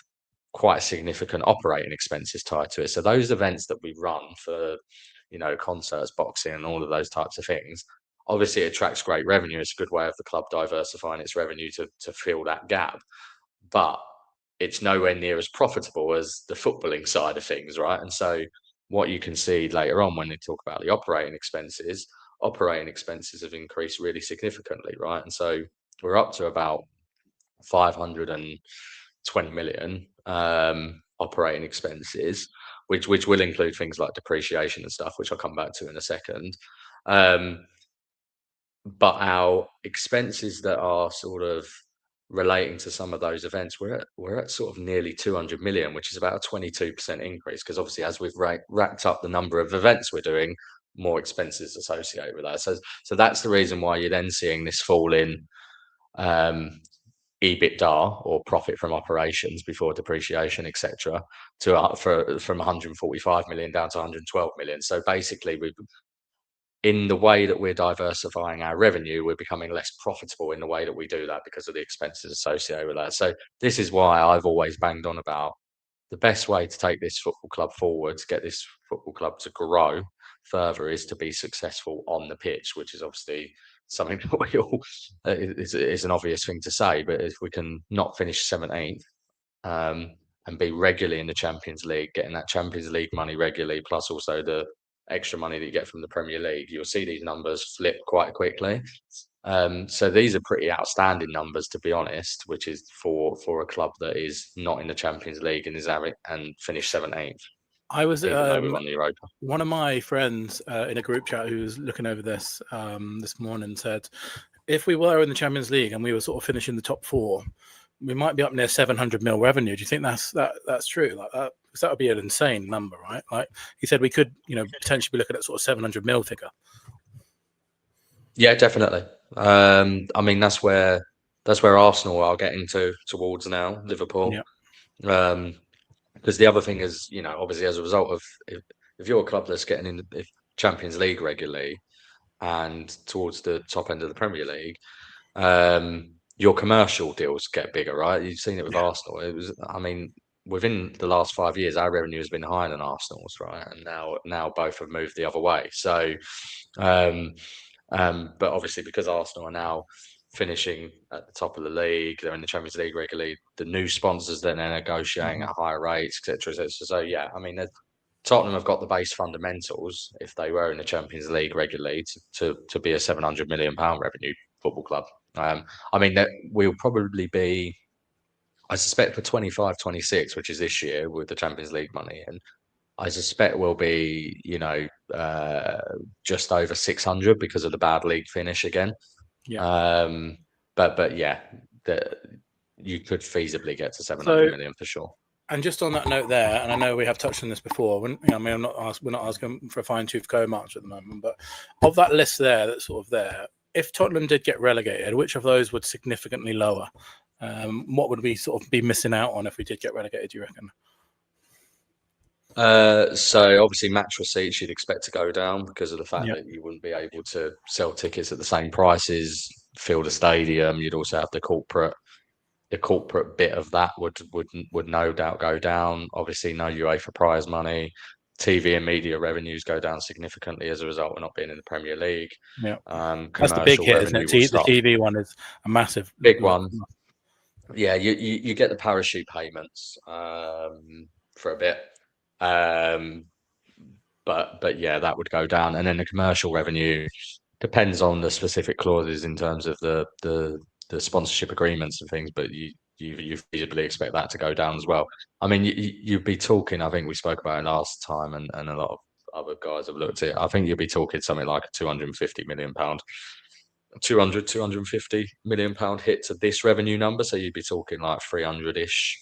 quite significant operating expenses tied to it. So those events that we run for, concerts, boxing, and all of those types of things, obviously it attracts great revenue. It's a good way of the club diversifying its revenue to fill that gap. But it's nowhere near as profitable as the footballing side of things, right? And so what you can see later on when they talk about the operating expenses have increased really significantly, right? And so we're up to about 520 million operating expenses, which will include things like depreciation and stuff, which I'll come back to in a second. But our expenses that are sort of relating to some of those events, we're at sort of nearly 200 million, which is about a 22% increase. Because obviously, as we've racked up the number of events we're doing, more expenses associated with that. So that's the reason why you're then seeing this fall in EBITDA, or profit from operations before depreciation, etc., from 145 million down to 112 million. So basically, in the way that we're diversifying our revenue, we're becoming less profitable in the way that we do that because of the expenses associated with that. So this is why I've always banged on about the best way to take this football club forward, to get this football club to grow further, is to be successful on the pitch, which is obviously something that we all is an obvious thing to say. But if we can not finish 17th, and be regularly in the Champions League, getting that Champions League money regularly, plus also the extra money that you get from the Premier League, you'll see these numbers flip quite quickly. So these are pretty outstanding numbers, to be honest, which is for a club that is not in the Champions League and finished 17th. I was even though we won the Europa. One of my friends in a group chat who was looking over this this morning said, if we were in the Champions League and we were sort of finishing the top four, we might be up near 700 mil revenue. Do you think that's true? Like that, because that would be an insane number, right? Like he said, we could, potentially be looking at sort of 700 mil figure. Yeah, definitely. I mean, that's where Arsenal are getting towards now, Liverpool. Yeah. Because the other thing is, obviously as a result of if you're a club that's getting in the Champions League regularly and towards the top end of the Premier League, your commercial deals get bigger, right? You've seen it with Arsenal. Within the last 5 years, our revenue has been higher than Arsenal's, right? And now both have moved the other way. So, but obviously because Arsenal are now finishing at the top of the league, they're in the Champions League regularly. The new sponsors then are negotiating at higher rates, etc. So yeah, I mean, Tottenham have got the base fundamentals if they were in the Champions League regularly to be a £700 million revenue football club. I mean, that we'll probably be, I suspect for 25-26, which is this year with the Champions League money, and I suspect we'll be, just over 600 because of the bad league finish again. Yeah. But yeah, you could feasibly get to 700 million for sure. And just on that note there, and I know we have touched on this before. We're not asking for a fine-tooth comb march at the moment, but of that list there, that's sort of there. If Tottenham did get relegated, which of those would significantly lower? What would we sort of be missing out on if we did get relegated, do you reckon? So obviously match receipts you'd expect to go down because of the fact that you wouldn't be able to sell tickets at the same prices, fill the stadium. You'd also have the corporate bit of that would no doubt go down. Obviously, no UEFA prize money. TV and media revenues go down significantly as a result of not being in the Premier League. Yeah, that's the big hit, isn't it? The TV one is a massive big one. Yeah, you get the parachute payments for a bit, but yeah, that would go down, and then the commercial revenue depends on the specific clauses in terms of the sponsorship agreements and things, but you feasibly expect that to go down as well. I mean, you'd be talking, I think we spoke about it last time, and a lot of other guys have looked at it. I think you'd be talking something like a £250 million, 250 million pound hit to this revenue number. So you'd be talking like 300-ish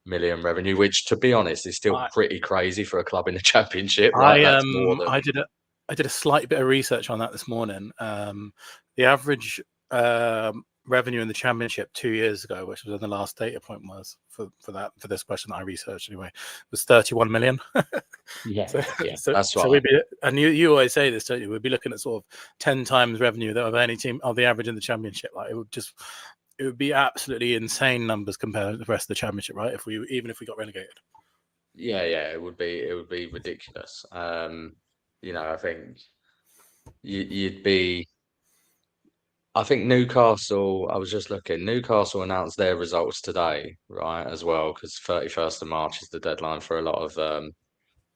million revenue, which, to be honest, is still pretty crazy for a club in the Championship, right? That's more than... I did a slight bit of research on that this morning. The average revenue in the championship 2 years ago, which was when the last data point was for this question that I researched anyway, was 31 million. Yeah, so, yeah, so, that's so right. we'd be, and you always say this, don't you? We'd be looking at sort of 10 times revenue of any team of the average in the championship. Like it would be absolutely insane numbers compared to the rest of the championship, right? Even if we got relegated. Yeah, it would be ridiculous. I think you'd be. I think Newcastle. I was just looking. Newcastle announced their results today, right, as well, because 31st of March is the deadline for a lot of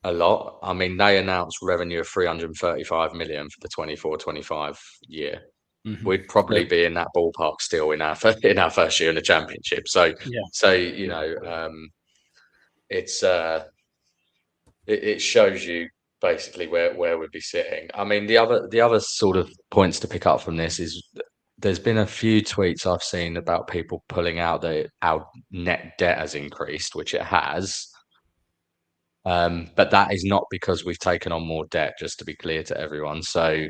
a lot. I mean, they announced revenue of 335 million for the 24-25 year. Mm-hmm. We'd probably be in that ballpark still in our in our first year in the championship. So, Yeah. it's it shows you basically where we'd be sitting. I mean, the other sort of points to pick up from this is there's been a few tweets I've seen about people pulling out that our net debt has increased, which it has. But that is not because we've taken on more debt, just to be clear to everyone. So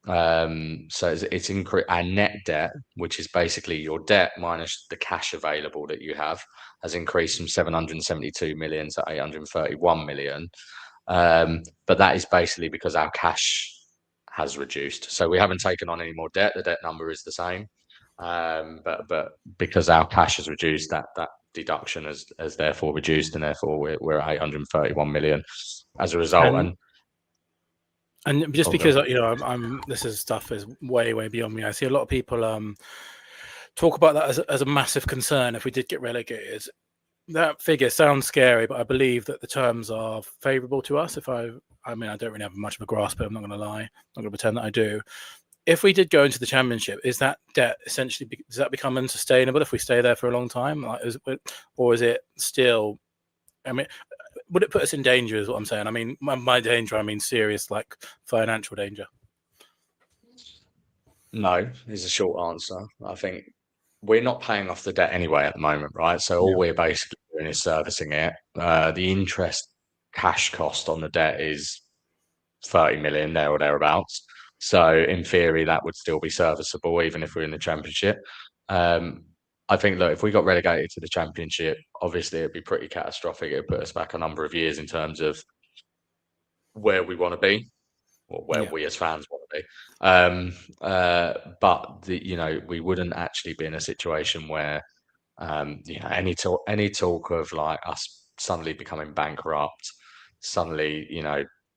it's our net debt, which is basically your debt minus the cash available that you have, has increased from 772 million to 831 million. But that is basically because our cash has reduced. So we haven't taken on any more debt. The debt number is the same. But because our cash has reduced, that deduction has therefore reduced, and therefore we're at 831 million as a result. And just Oh, because I'm this is stuff is way beyond me. I see a lot of people talk about that as a massive concern if we did get relegated. That figure sounds scary, but I believe that the terms are favourable to us. I mean, I don't really have much of a grasp, but I'm not going to lie. I'm not going to pretend that I do. If we did go into the championship, is that debt essentially, does that become unsustainable if we stay there for a long time? Or is it still, I mean, would it put us in danger is what I'm saying? I mean, my danger, I mean serious, like financial danger. no, is a short answer. I think we're not paying off the debt anyway at the moment, right? So all Yeah. we're basically doing is servicing it. The interest cash cost on the debt is 30 million there or thereabouts. So in theory, that would still be serviceable even if we're in the championship. I think, look, if we got relegated to the championship, obviously it'd be pretty catastrophic. It'd put us back a number of years in terms of where we want to be, or where Yeah. we as fans want to be. But we wouldn't actually be in a situation where any talk of like us suddenly becoming bankrupt, suddenly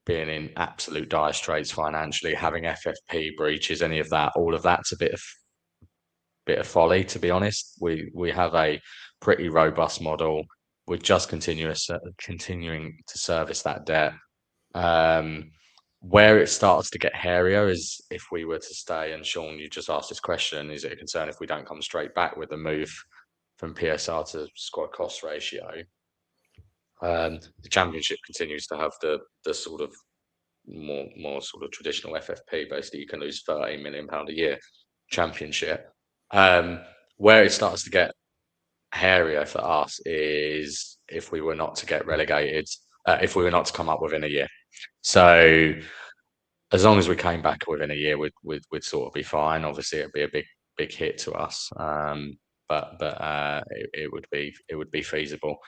being in absolute dire straits financially, having FFP breaches, any of that, all of that's a bit of folly, to be honest. We have a pretty robust model. We're just continuing to service that debt. Where it starts to get hairier is if we were to stay, and Sean, you just asked this question, is it a concern if we don't come straight back with the move from PSR to squad cost ratio? The championship continues to have the sort of more sort of traditional FFP. Basically, you can lose £13 million a year. Championship. Where it starts to get hairier for us is if we were not to get relegated, if we were not to come up within a year. So as long as we came back within a year, we'd sort of be fine. Obviously, it'd be a big hit to us, but it would be feasible.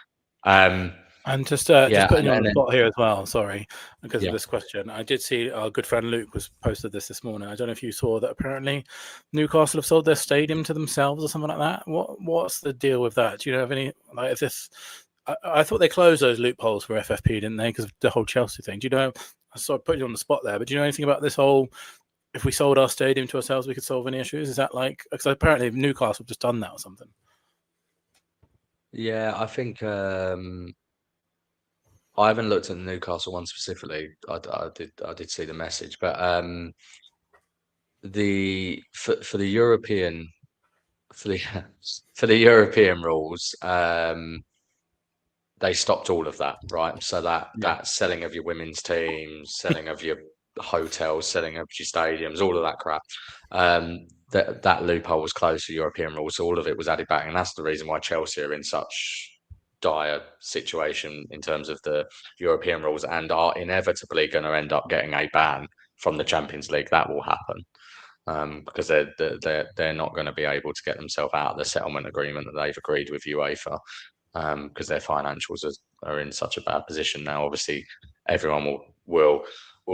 And just Yeah, putting you on and the then spot here as well. Sorry, because of yeah, this question. I did see our good friend Luke was posted this morning. I don't know if you saw that. Apparently, Newcastle have sold their stadium to themselves or something like that. What's the deal with that? Do you have any like? If this, I thought they closed those loopholes for FFP, didn't they? Because of the whole Chelsea thing. Do you know? I sort of put you on the spot there, but do you know anything about this whole? If we sold our stadium to ourselves, we could solve any issues. Is that like? Because apparently Newcastle have just done that or something. yeah. I think I haven't looked at the Newcastle one specifically. I did see the message, but the for the European for the for the European rules, they stopped all of that, right? So Yeah. that selling of your women's teams, selling of your hotels, selling of your stadiums, all of that crap, that loophole was closed for European rules. So all of it was added back, and that's the reason why Chelsea are in such dire situation in terms of the European rules and are inevitably going to end up getting a ban from the Champions League. That will happen. because they're not going to be able to get themselves out of the settlement agreement that they've agreed with UEFA, because their financials are in such a bad position now. Obviously, everyone will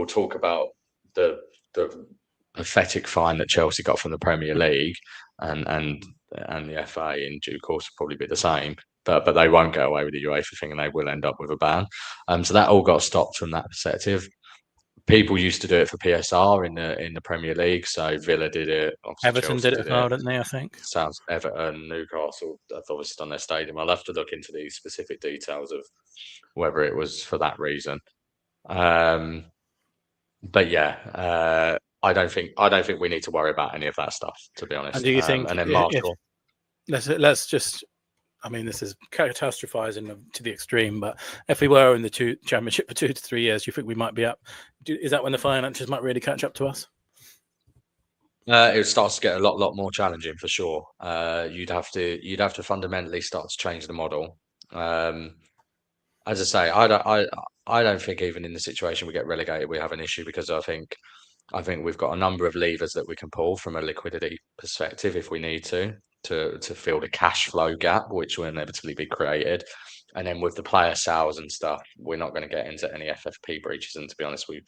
talk about the pathetic fine that Chelsea got from the Premier League, and the FA in due course will probably be the same. But they won't get away with the UEFA thing, and they will end up with a ban. So that all got stopped from that perspective. People used to do it for PSR in the Premier League, so Villa did it, obviously Everton Chelsea did it did as well, it. didn't they? I think. Sounds Everton, Newcastle have obviously done their stadium. I'll have to look into the specific details of whether it was for that reason. But yeah, I don't think we need to worry about any of that stuff, to be honest. And do you think And then if Marshall, let's just, I mean, this is catastrophizing to the extreme, but if we were in the championship for 2 to 3 years, do you think we might be up? Is that when the finances might really catch up to us? it starts to get a lot more challenging for sure. You'd have to fundamentally start to change the model. As I say, I don't think even in the situation we get relegated we have an issue, because I think we've got a number of levers that we can pull from a liquidity perspective if we need to fill the cash flow gap which will inevitably be created. And then with the player sales and stuff, we're not going to get into any FFP breaches, and to be honest, we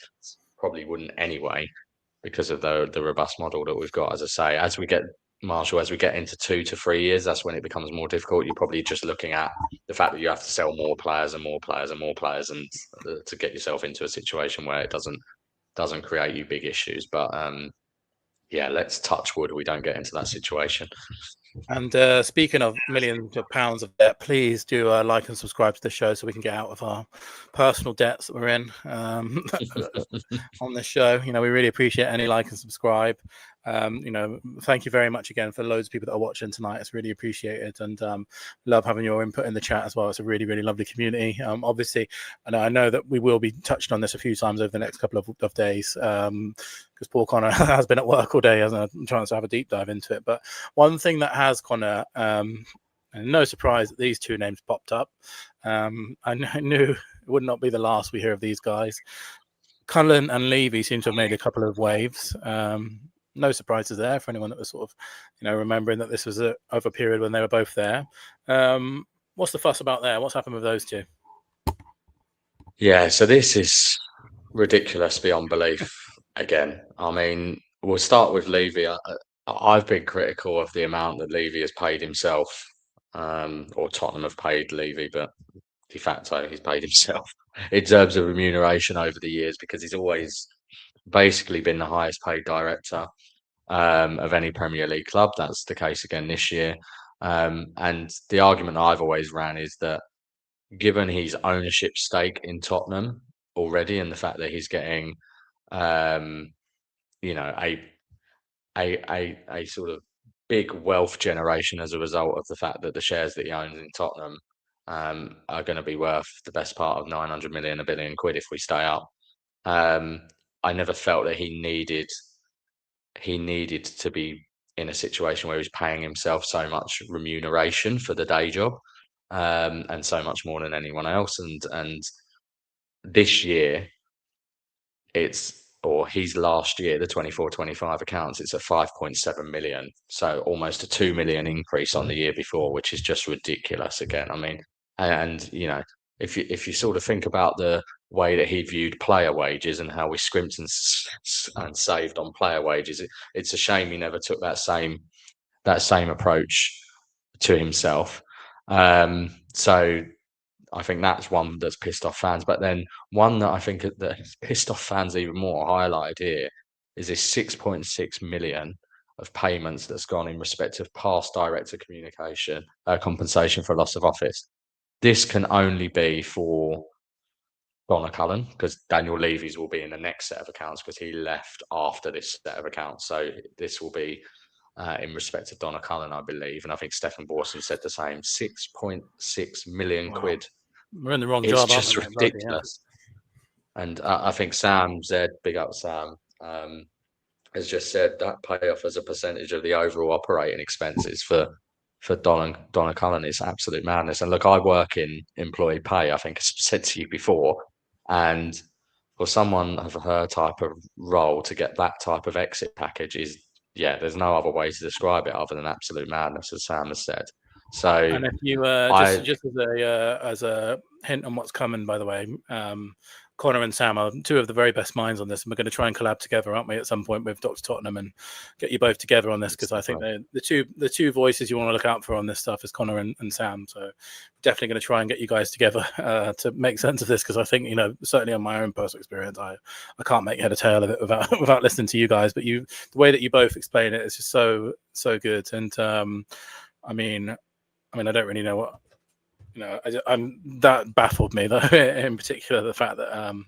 probably wouldn't anyway, because of the robust model that we've got. As I say, as we get into 2 to 3 years, that's when it becomes more difficult. You're probably just looking at the fact that you have to sell more players and more players and more players, and to get yourself into a situation where it doesn't create you big issues. But yeah, let's touch wood we don't get into that situation. And speaking of millions of pounds of debt, please do like and subscribe to the show so we can get out of our personal debts that we're in on this show. We really appreciate any like and subscribe. Thank you very much again for loads of people that are watching tonight. It's really appreciated, and love having your input in the chat as well. It's a really, really lovely community. Obviously, and I know that we will be touched on this a few times over the next couple of days, because Paul Connor has been at work all day, hasn't had a chance to have a deep dive into it. But one thing that has, Connor, and no surprise that these two names popped up. I knew it would not be the last we hear of these guys. Cullen and Levy seem to have made a couple of waves. No surprises there for anyone that was sort of, remembering that this was over a period when they were both there. What's the fuss about there? What's happened with those two? Yeah, so this is ridiculous beyond belief. Again, I mean, we'll start with Levy. I've been critical of the amount that Levy has paid himself, or Tottenham have paid Levy, but de facto he's paid himself in terms of remuneration over the years, because he's always basically been the highest paid director of any Premier League club. That's the case again this year. And the argument I've always ran is that, given his ownership stake in Tottenham already, and the fact that he's getting, a sort of big wealth generation as a result of the fact that the shares that he owns in Tottenham are going to be worth the best part of 900 million, £1 billion if we stay up. I never felt that he needed to be in a situation where he's paying himself so much remuneration for the day job, and so much more than anyone else. And this year, his last year, the 24-25 accounts, it's at 5.7 million. So almost a 2 million increase on the year before, which is just ridiculous again. I mean, and if you sort of think about the way that he viewed player wages and how we scrimped and saved on player wages, it's a shame he never took that same approach to himself. So I think that's one that's pissed off fans. But then one that I think that has pissed off fans even more, highlighted here, is this 6.6 million of payments that's gone in respect of past director communication compensation for loss of office. This can only be for Donna Cullen, because Daniel Levy's will be in the next set of accounts, because he left after this set of accounts. So this will be in respect of Donna Cullen, I believe. And I think Stefan Borson said the same. 6.6 million quid. We're in the wrong It's job, aren't just we, mate? ridiculous. And I think Sam Zed, big up Sam, has just said that payoff as a percentage of the overall operating expenses for Donna Cullen is absolute madness. And look, I work in employee pay, I think I said to you before, and for someone of her type of role to get that type of exit package is yeah, there's no other way to describe it other than absolute madness, as Sam has said. So And if you I just as a hint on what's coming, by the way, Connor and Sam are two of the very best minds on this, and we're going to try and collab together, aren't we, at some point with Dr. Tottenham and get you both together on this, because I think the two voices you want to look out for on this stuff is Connor and Sam. So definitely going to try and get you guys together to make sense of this, because I think, certainly on my own personal experience, I can't make head or tail of it without without listening to you guys. But the way that you both explain it is just so good. And I mean, I don't really know what, I'm that baffled me though, in particular, the fact that,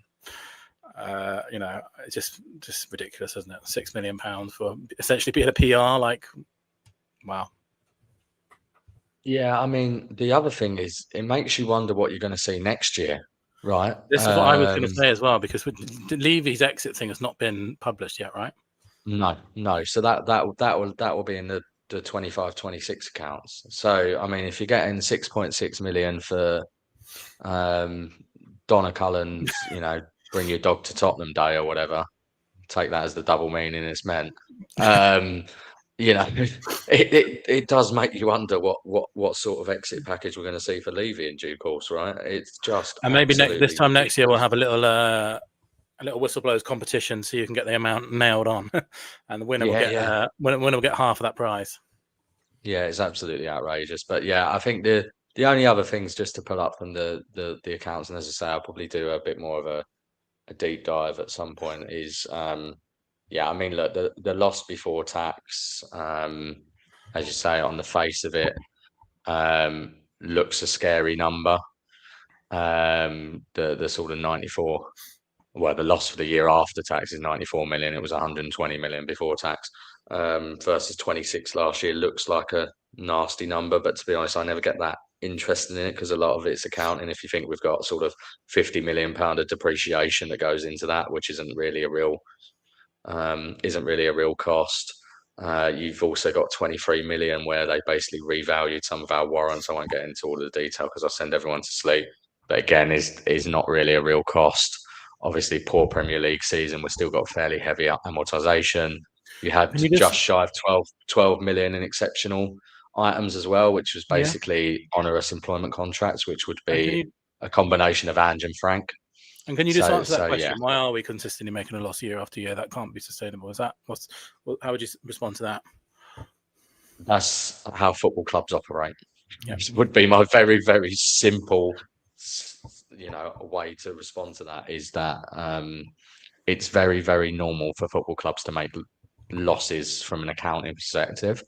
it's just ridiculous, isn't it? £6 million for essentially being a PR, like, wow. Yeah, the other thing is it makes you wonder what you're going to see next year, right? This is what I was going to say as well, because Levy's exit thing has not been published yet, right? No. So that will be in the 25-26 accounts. So if you're getting 6.6 million for Donna Cullen's, bring your dog to Tottenham Day or whatever, take that as the double meaning it's meant. It does make you wonder what sort of exit package we're going to see for Levy in due course, right? It's just and maybe this time next year we'll have a little whistleblowers competition, so you can get the amount nailed on, and the winner will get half of that prize. Yeah, it's absolutely outrageous. But yeah, I think the only other things just to pull up from the accounts, and as I say, I'll probably do a bit more of a deep dive at some point, is look, the loss before tax, as you say, on the face of it, looks a scary number. The sort of 94, well, the loss for the year after tax is 94 million. It was 120 million before tax, versus 26 last year. Looks like a nasty number, but to be honest, I never get that interested in it, because a lot of it's accounting. If you think we've got sort of 50 million pound of depreciation that goes into that, which isn't really a real cost. You've also got 23 million where they basically revalued some of our warrants. I won't get into all of the detail because I'll send everyone to sleep. But again, is not really a real cost. Obviously, poor Premier League season. We've still got fairly heavy amortization. You had just shy of 12 million in exceptional items as well, which was basically onerous employment contracts, which would be a combination of Ange and Frank. And can you just answer that question? Yeah. Why are we consistently making a loss year after year? That can't be sustainable. How would you respond to that? That's how football clubs operate. Yep. Would be my very, very simple, way to respond to that, is that it's very, very normal for football clubs to make losses from an accounting perspective,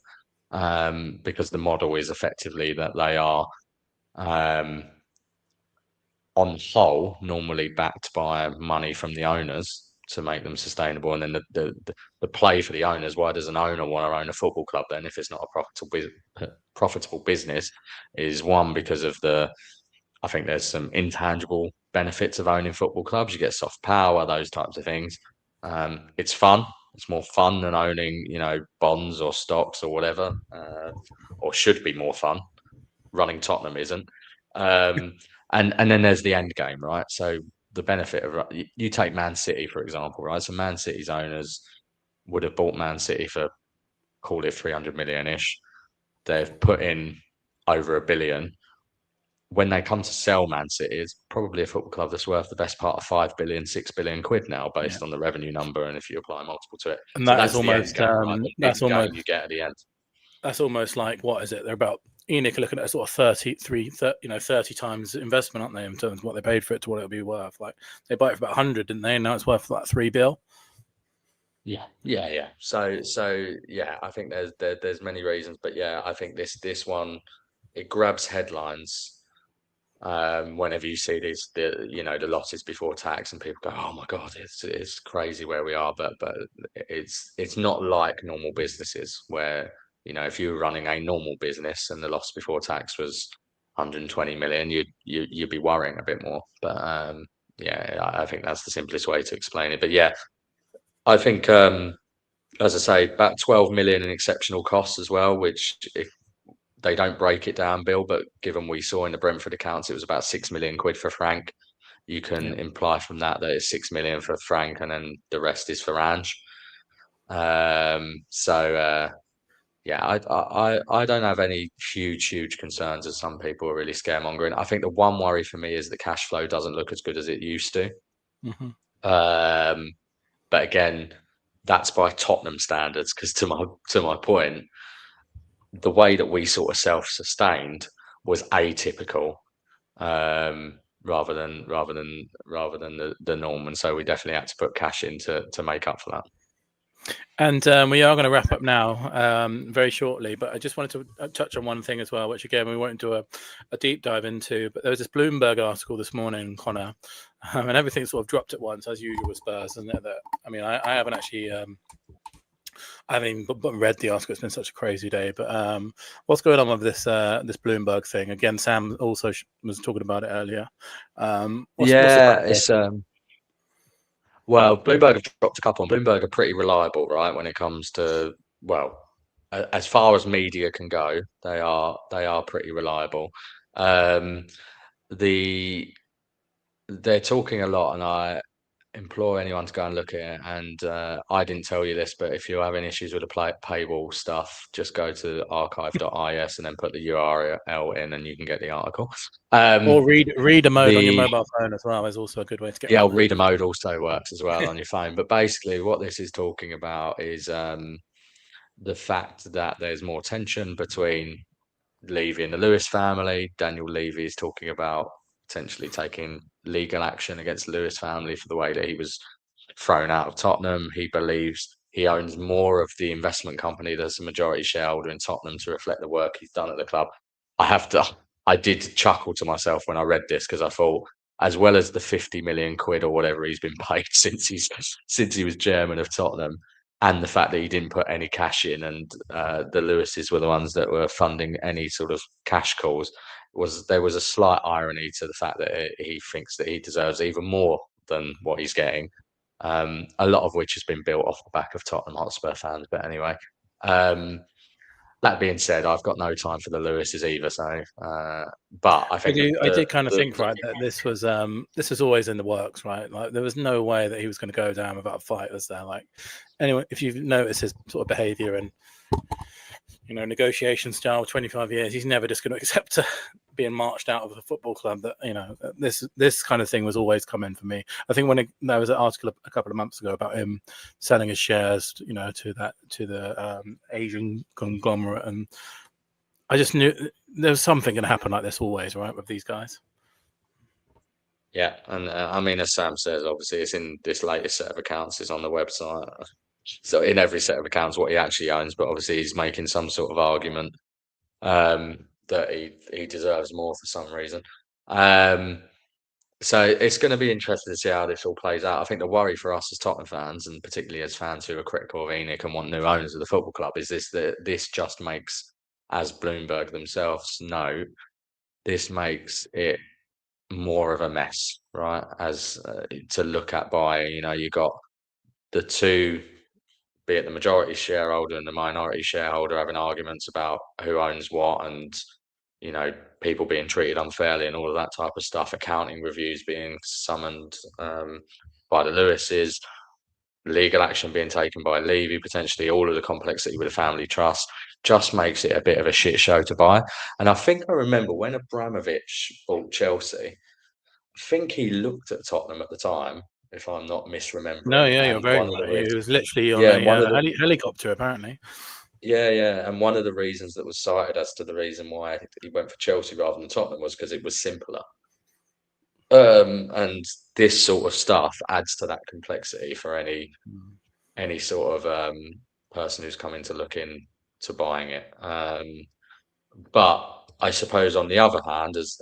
because the model is effectively that they are on the whole normally backed by money from the owners to make them sustainable. And then the play for the owners, why does an owner want to own a football club then if it's not a profitable business, is one, because of I think there's some intangible benefits of owning football clubs. You get soft power, those types of things. It's fun. It's more fun than owning, bonds or stocks or whatever, or should be more fun. Running Tottenham isn't. And then there's the end game, right? So the benefit of, you take Man City, for example, right? So Man City's owners would have bought Man City for, call it 300 million-ish. They've put in over £1 billion. When they come to sell Man City, it's probably a football club that's worth the best part of 5 billion, 6 billion quid now, based on the revenue number, and if you apply a multiple to it. And so that's almost the end game, right? That's almost you get at the end. That's almost like, what is it? They're about, Enoch are looking at a sort of 30 times investment, aren't they, in terms of what they paid for it to what it'll be worth. Like, they bought it for about 100, didn't they? And now it's worth like $3 billion. Yeah. So yeah, I think there's many reasons, but yeah, I think this one, it grabs headlines whenever you see the losses before tax, and people go, oh my god, it's crazy where we are, but it's not like normal businesses where, if you were running a normal business and the loss before tax was 120 million, you'd be worrying a bit more. But I think that's the simplest way to explain it. But yeah, I think, as I say, about 12 million in exceptional costs as well, which, if they don't break it down, Bill, but given we saw in the Brentford accounts, it was about 6 million quid for Frank. You can imply from that it's 6 million for Frank, and then the rest is for Ange. Yeah, I don't have any huge concerns as some people are really scaremongering. I think the one worry for me is the cash flow doesn't look as good as it used to. Mm-hmm. But again, that's by Tottenham standards, because to my point, the way that we sort of self-sustained was atypical, rather than the norm, and so we definitely had to put cash in to make up for that. And we are going to wrap up now very shortly, but I just wanted to touch on one thing as well, which again we won't do a deep dive into. But there was this Bloomberg article this morning, Connor, and everything sort of dropped at once as usual with Spurs. And I mean, I haven't actually. I haven't even read the article. It's been such a crazy day. But what's going on with this Bloomberg thing? Again, Sam also was talking about it earlier. What's the It's well, Bloomberg have dropped a couple, and Bloomberg are pretty reliable, right? When it comes to, well, as far as media can go, they are pretty reliable. The They're talking a lot, and I implore anyone to go and look at it. And I didn't tell you this, but if you're having issues with the paywall stuff, just go to archive.is and then put the URL in, and you can get the article. or reader mode on your mobile phone as well is also a good way to get. Yeah, reader mode also works as well on your phone. But basically, what this is talking about is the fact that there's more tension between Levy and the Lewis family. Daniel Levy is talking about potentially taking legal action against the Lewis family for the way that he was thrown out of Tottenham. He believes he owns more of the investment company that's a majority shareholder in Tottenham to reflect the work he's done at the club. I did chuckle to myself when I read this, because I thought, as well as the 50 million quid or whatever he's been paid since he was chairman of Tottenham, and the fact that he didn't put any cash in, and the Lewises were the ones that were funding any sort of cash calls, there was a slight irony to the fact that he thinks that he deserves even more than what he's getting, a lot of which has been built off the back of Tottenham Hotspur fans. But anyway, that being said, I've got no time for the Lewises either. So, but I think I did kind of think, right, that this was always in the works, right? Like there was no way that he was going to go down without a fight, was there? Like, anyway, if you've noticed his sort of behaviour and negotiation style, 25 years, he's never just going to accept being marched out of a football club. That this kind of thing was always coming for me. I think when there was an article a couple of months ago about him selling his shares, to the Asian conglomerate, and I just knew there was something going to happen like this always, right, with these guys. Yeah, and I mean, as Sam says, obviously it's in this latest set of accounts, is on the website. So in every set of accounts, what he actually owns, but obviously he's making some sort of argument that he deserves more for some reason. So it's going to be interesting to see how this all plays out. I think the worry for us as Tottenham fans, and particularly as fans who are critical of ENIC and want new owners of the football club, is this just makes, as Bloomberg themselves note, this makes it more of a mess, right? As to look at by, you got the two, be it the majority shareholder and the minority shareholder, having arguments about who owns what, and people being treated unfairly and all of that type of stuff. Accounting reviews being summoned by the Lewises, legal action being taken by Levy, potentially all of the complexity with the family trust, just makes it a bit of a shit show to buy. And I think I remember when Abramovich bought Chelsea, I think he looked at Tottenham at the time, if I'm not misremembering. No, yeah, you're very right. He was literally on a helicopter, apparently. Yeah. And one of the reasons that was cited as to the reason why he went for Chelsea rather than Tottenham was because it was simpler. And this sort of stuff adds to that complexity for any sort of person who's coming to look into buying it. But I suppose on the other hand, as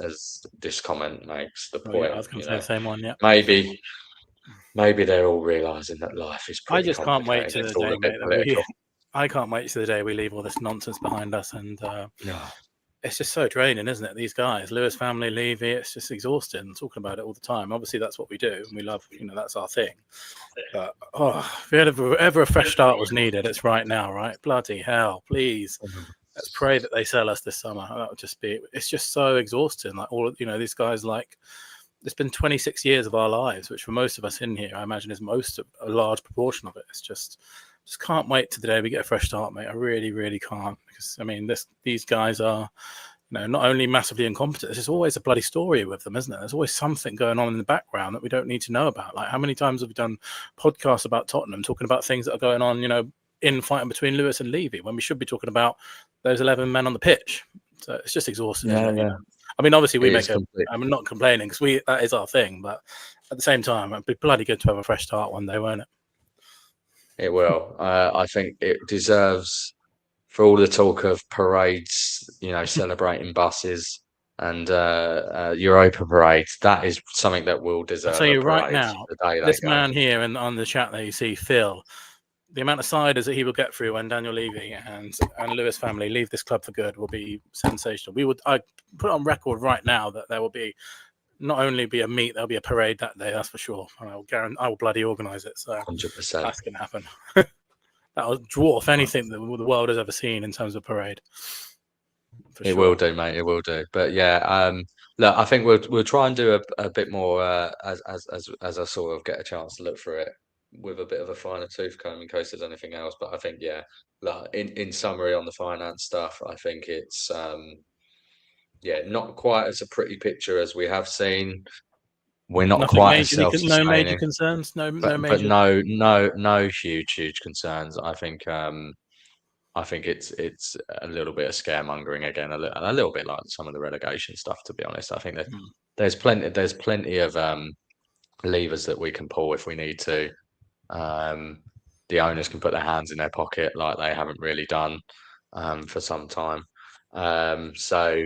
this comment makes the point, I was going to say the same one. Yeah, maybe they're all realising that life is pretty complicated. Can't wait to the day, mate, I can't wait to the day we leave all this nonsense behind us, and it's just so draining, isn't it? These guys, Lewis family, Levy, it's just exhausting talking about it all the time. Obviously, that's what we do, and we love, that's our thing. But if ever a fresh start was needed, it's right now, right? Bloody hell, please. Let's pray that they sell us this summer. That would just be, it's just so exhausting. Like these guys, like, it's been 26 years of our lives, which for most of us in here, I imagine is a large proportion of it. It's just just can't wait to the day we get a fresh start, mate. I really, really can't, because I mean, these guys are, not only massively incompetent, there's always a bloody story with them, isn't there? There's always something going on in the background that we don't need to know about. Like, how many times have we done podcasts about Tottenham talking about things that are going on, in fighting between Lewis and Levy, when we should be talking about those 11 men on the pitch? So it's just exhausting, isn't it? I mean, obviously I'm not complaining, because that is our thing, but at the same time, it'd be bloody good to have a fresh start one day, won't it? It will. I think it deserves, for all the talk of parades, celebrating buses and Europa parades, that is something that will deserve I'll tell you a parade right now, the day this they go. man here and on the chat there, you see Phil, the amount of ciders that he will get through when Daniel Levy and Lewis family leave this club for good will be sensational. I put on record right now that there will be not only be a meet, there'll be a parade that day, that's for sure. And I will bloody organise it. So 100%. That's going to happen. That will dwarf anything that the world has ever seen in terms of parade. It will do, mate. It will do. But yeah, look, I think we'll try and do a bit more as I sort of get a chance to look through it with a bit of a finer tooth comb in case there's anything else. But I think, yeah, like in summary on the finance stuff, I think it's not quite as a pretty picture as we have seen. We're not quite as self-sustaining. No major concerns. No major. No huge concerns. I think it's a little bit of scaremongering again, a little bit like some of the relegation stuff. To be honest, I think that there's plenty of levers that we can pull if we need to. The owners can put their hands in their pocket like they haven't really done for some time. So,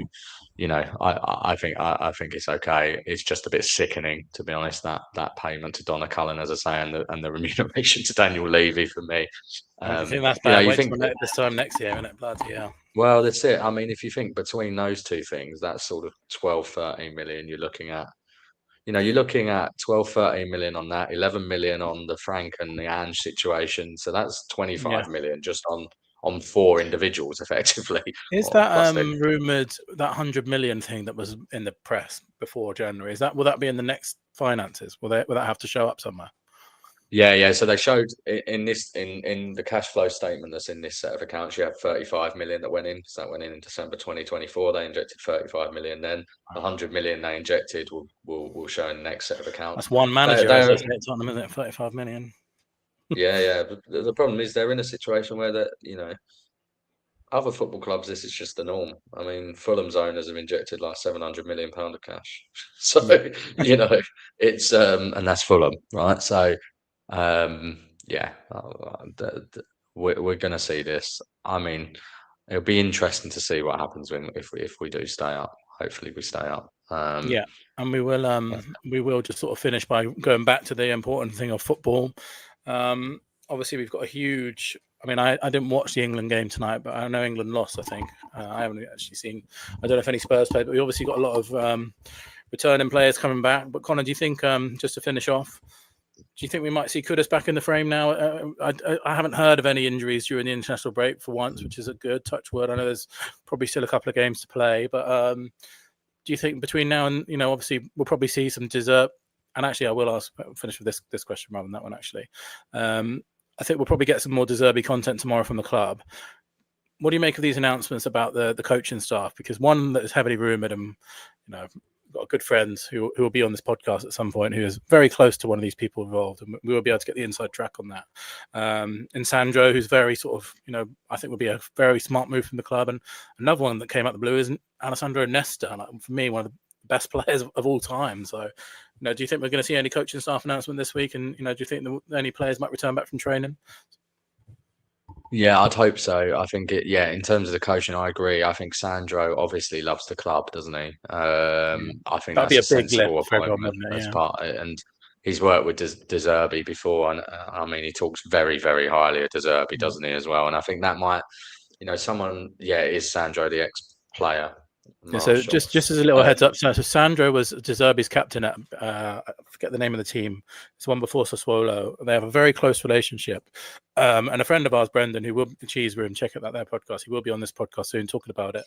I think it's okay. It's just a bit sickening, to be honest, that payment to Donna Cullen, as I say, and the remuneration to Daniel Levy for me. You think that's bad? Wait till this time next year, isn't it? Bloody hell. Well, that's it. I mean, if you think between those two things, that's sort of 12, 13 million you're looking at. You're looking at 12, 13 million on that, 11 million on the Frank and the Ange situation. So that's 25 million just on four individuals, effectively. Is that rumoured, that 100 million thing that was in the press before January? Will that be in the next finances? Will that have to show up somewhere? Yeah. So they showed in the cash flow statement that's in this set of accounts, you have 35 million that went in. So that went in December 2024. They injected 35 million. Then 100 million they injected will show in the next set of accounts. That's one manager. Isn't it? 35 million. Yeah. But the problem is they're in a situation where other football clubs, this is just the norm. I mean, Fulham's owners have injected like £700 million of cash. So it's and that's Fulham, right? So. We're going to see this. I mean, it'll be interesting to see what happens if we do stay up. Hopefully, we stay up. And we will just sort of finish by going back to the important thing of football. Obviously, we've got a huge. I mean, I didn't watch the England game tonight, but I know England lost. I think I haven't actually seen. I don't know if any Spurs played, but we obviously got a lot of returning players coming back. But Connor, do you think just to finish off? Do you think we might see Kudus back in the frame now? I haven't heard of any injuries during the international break for once, which is a good touch word. I know there's probably still a couple of games to play, but do you think between now and obviously we'll probably see some dessert? And actually, I will finish with this question rather than that one. Actually, I think we'll probably get some more De Zerbi content tomorrow from the club. What do you make of these announcements about the coaching staff? Because one that is heavily rumoured, and got a good friend who will be on this podcast at some point who is very close to one of these people involved, and we will be able to get the inside track on that. And Sandro, who's very sort of, I think would be a very smart move from the club. And another one that came out the blue is Alessandro Nesta, like, for me, one of the best players of all time. So, do you think we're going to see any coaching staff announcement this week? And, do you think any players might return back from training? Yeah, I'd hope so. I think in terms of the coaching, I agree. I think Sandro obviously loves the club, doesn't he? I think that'd be a big sensible lift for everyone, as part of it. And he's worked with De Zerbi before, and I mean, he talks very, very highly of De Zerbi, doesn't he, as well? And I think that might, someone, is Sandro the ex-player? Yeah, so just as a little heads up, so Sandro was De Zerbi's captain at I forget the name of the team. It's one before Sassuolo. They have a very close relationship, and a friend of ours, Brendan, who will the Cheese Room, check out their podcast. He will be on this podcast soon, talking about it.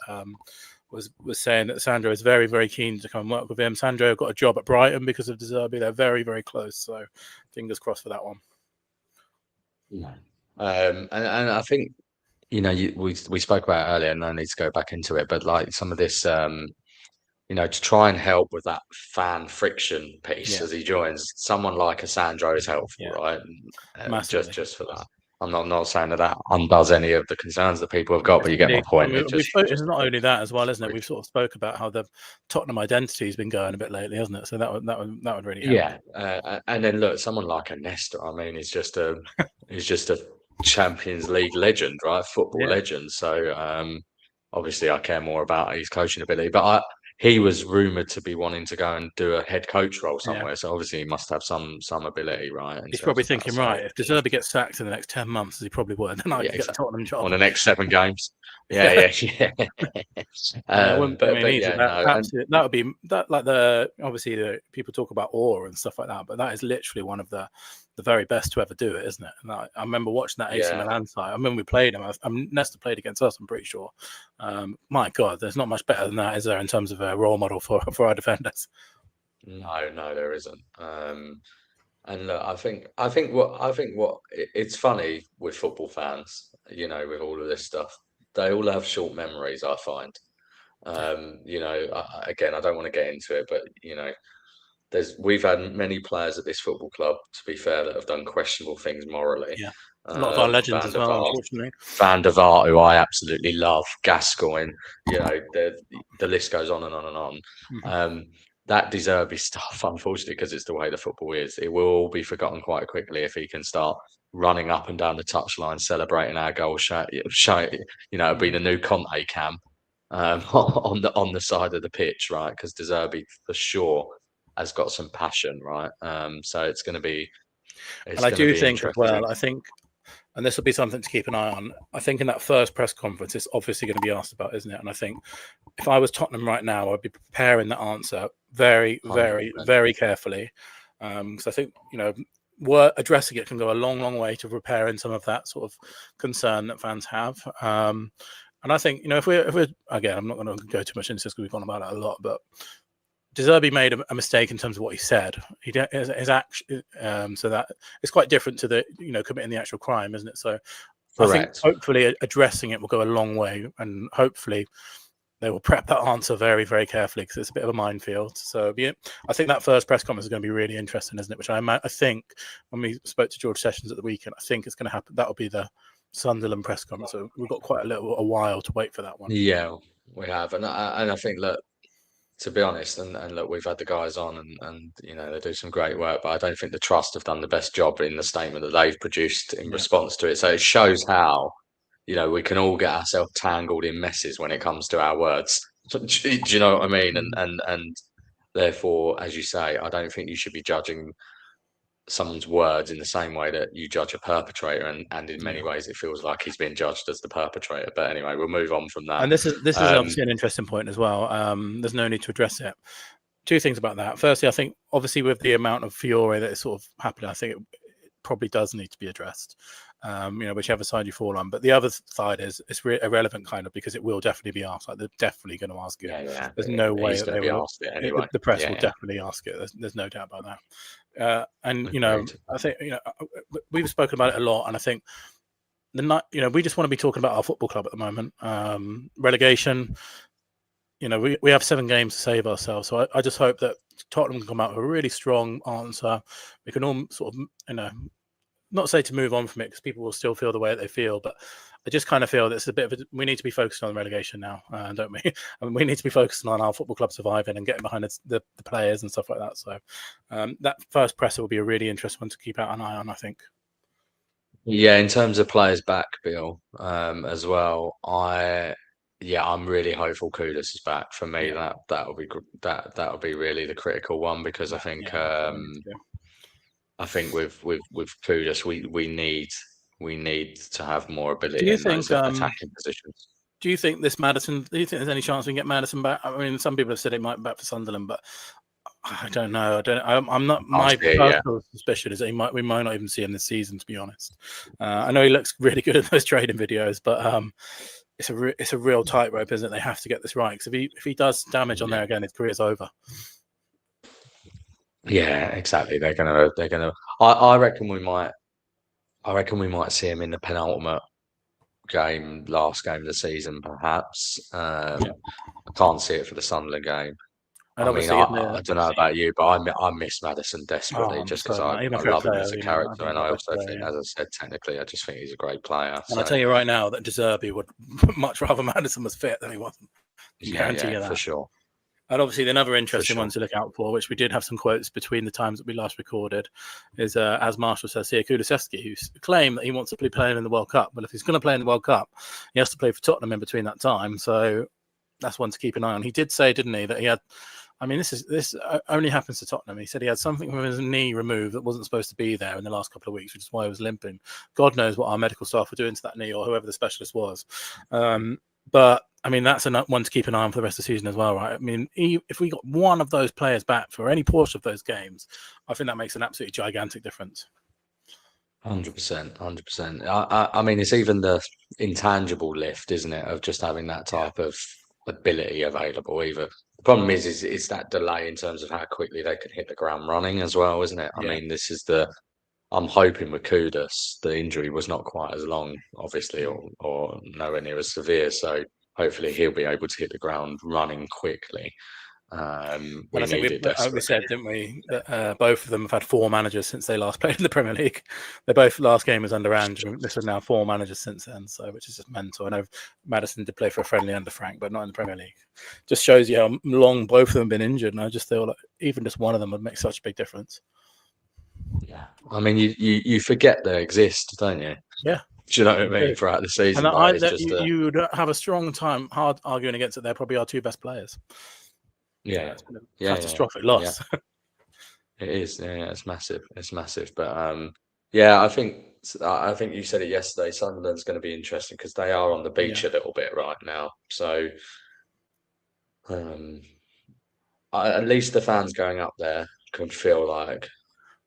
Was saying that Sandro is very, very keen to come and work with him. Sandro got a job at Brighton because of De Zerbi. They're very, very close. So fingers crossed for that one. And I think we spoke about it earlier, and I need to go back into it, but like some of this, to try and help with that fan friction piece Yeah, as he joins, someone like a Sandro is helpful, yeah, right? Just massively. just for that. I'm not saying that undoes any of the concerns that people have got, Yes, but you get my indeed. point. And It we've just spoke, it's just not only that as well, isn't it? We've bridge. sort of spoke about how the Tottenham identity has been going a bit lately, hasn't it? So that would really help. Yeah, and then look, someone like a Nesta, I mean, he's just a Champions League legend, right? Football Yeah. legend. So obviously, I care more about his coaching ability, but he was rumored to be wanting to go and do a head coach role Yeah. somewhere. So obviously, he must have some ability, right, in He's terms probably of that. thinking, So right, if De Zerbi gets sacked in the next 10 months, as he probably would, then I yeah, could get the exactly. Tottenham On job. the next 7 games. Yeah, Yeah. yeah, yeah. Yeah, well, I mean, But easy. yeah, That no, and absolutely, that would be that like the obviously the people talk about awe and stuff like that, but that is literally one of the very best to ever do it, isn't it? And I remember watching that AC yeah. Milan side. I remember we played him. Nesta played against us. I'm pretty sure. My God, there's not much better than that, is there, in terms of a role model for our defenders? No, there isn't. And look, I think what it's funny with football fans, with all of this stuff, they all have short memories, I find. Yeah, Again, I don't want to get into it, but we've had many players at this football club, to be fair, that have done questionable things morally. yeah. A lot of our legends Van as der well, Vaart, unfortunately. Van der Vaart, who I absolutely love, Gascoigne, the list goes on and on and on. Mhm. Um, that De Zerbi stuff, unfortunately, because it's the way the football is, it will all be forgotten quite quickly if he can start running up and down the touchline, celebrating our goal, it'll be Mhm. the new Conte cam on the side of the pitch, right? Because De Zerbi for sure has got some passion, right? So And it's I gonna do be think as interesting. well. I think, and this will be something to keep an eye on. I think in that first press conference, it's obviously going to be asked about, isn't it? And I think if I was Tottenham right now, I'd be preparing the answer very, very, 100%. very carefully, because I think addressing it can go a long, long way to repairing some of that sort of concern that fans have. And I think if we're again, I'm not going to go too much into this because we've gone about it a lot, but De Zerbi made a mistake in terms of what he said. His action, so that it's quite different to the committing the actual crime, isn't it? So I think Correct. hopefully addressing it will go a long way, and hopefully they will prep that answer very, very carefully because it's a bit of a minefield. So yeah, I think that first press conference is going to be really interesting, isn't it? Which I think when we spoke to George Sessions at the weekend, I think it's going to happen. That'll be the Sunderland press conference. So we've got quite a while to wait for that one. Yeah, we have, and I think, look, to be honest, and look, we've had the guys on, and they do some great work, but I don't think the trust have done the best job in the statement that they've produced in Yeah, response to it. So it shows how we can all get ourselves tangled in messes when it comes to our words. Do you know what I mean? And Mhm. and and therefore, as you say, I don't think you should be judging someone's words in the same way that you judge a perpetrator, and in many Yeah. ways it feels like he's been judged as the perpetrator. But anyway, we'll move on from that. And this is Um, obviously an interesting point as well. There's no need to address it. Two things about that. Firstly, I think obviously with the amount of fury that is sort of happening, I think it probably does need to be addressed. Whichever side you fall on. But the other side is it's irrelevant, kind of, because it will definitely be asked. Like they're definitely going to ask it. yeah, yeah, There's no way he's that going to they be will. asked it anyway. The press Yeah, will yeah, definitely ask it. There's no doubt about that. And agreed. I think we've spoken about it a lot, and I think we just want to be talking about our football club at the moment. Relegation. We have 7 games to save ourselves. So I just hope that Tottenham can come out with a really strong answer. We can all sort of, not say to move on from it because people will still feel the way that they feel, but I just kind of feel that it's a bit of we need to be focused on relegation now, don't we? I mean, we need to be focusing on our football club surviving and getting behind the players and stuff like that. So that first presser will be a really interesting one to keep out an eye on, I think. Yeah, in terms of players back, Bill, as well. I'm really hopeful Kudus is back. For me, Yeah, that'll be that'll be really the critical one because I think that's what we need to do. with Kudus we need to have more Do ability you in those think? attacking positions. Do you think this Madison? Do you think there's any chance we can get Madison back? I mean, some people have said it might be back for Sunderland, but I don't know. I don't. I'm not. Last My year, yeah. personal suspicion is that we might not even see him this season. To be honest, I know he looks really good in those trading videos, but it's a real tightrope, isn't it? They have to get this right because if he does damage on Yeah. there again, his career's over. Yeah, exactly. They're gonna. I reckon we might. I reckon we might see him in the penultimate game, last game of the season, perhaps. I can't see it for the Sunderland game. And I mean, obviously, I don't know about you, but I miss Madison desperately I'm just because so mad. Even I for a love him player, as a I character, think and he's I the best also player. think, as I said, technically, I just think he's a great player. And I tell you right now that De Zerbi would much rather Madison was fit than he wasn't. I can guarantee you that. For sure. And obviously, another interesting one to look out for, which we did have some quotes between the times that we last recorded, is as Marshall says here, Kulusevski, who's claimed that he wants to be playing in the World Cup. But if he's going to play in the World Cup, he has to play for Tottenham in between that time. So that's one to keep an eye on. He did say, didn't he, that he had. I mean, this only happens to Tottenham. He said he had something from his knee removed that wasn't supposed to be there in the last couple of weeks, which is why he was limping. God knows what our medical staff were doing to that knee, or whoever the specialist was. But I mean, that's one to keep an eye on for the rest of the season as well, right? I mean, if we got one of those players back for any portion of those games, I think that makes an absolutely gigantic difference. 100%, 100%. I mean, it's even the intangible lift, isn't it, of just having that type of ability available. The problem is it's that delay in terms of how quickly they can hit the ground running as well, isn't it? I mean, this is I'm hoping with Kudus, the injury was not quite as long, obviously, or nowhere near as severe. So hopefully he'll be able to hit the ground running quickly. And I think we said, didn't we, that both of them have had 4 managers since they last played in the Premier League. They both last game was under Andrew. This is now 4 managers since then, so which is just mental. I know Madison did play for a friendly under Frank, but not in the Premier League. Just shows you how long both of them have been injured, and I just feel like even just one of them would make such a big difference. Yeah, I mean, you forget they exist, don't you? Yeah. Do you know what I mean? Throughout the season, and you would have a strong time hard arguing against it. They're probably our 2 best players. Yeah, it's been a catastrophic loss. Yeah. It is. Yeah, it's massive. It's massive. But yeah, I think you said it yesterday. Sunderland's going to be interesting because they are on the beach a little bit right now. So at least the fans going up there can feel like,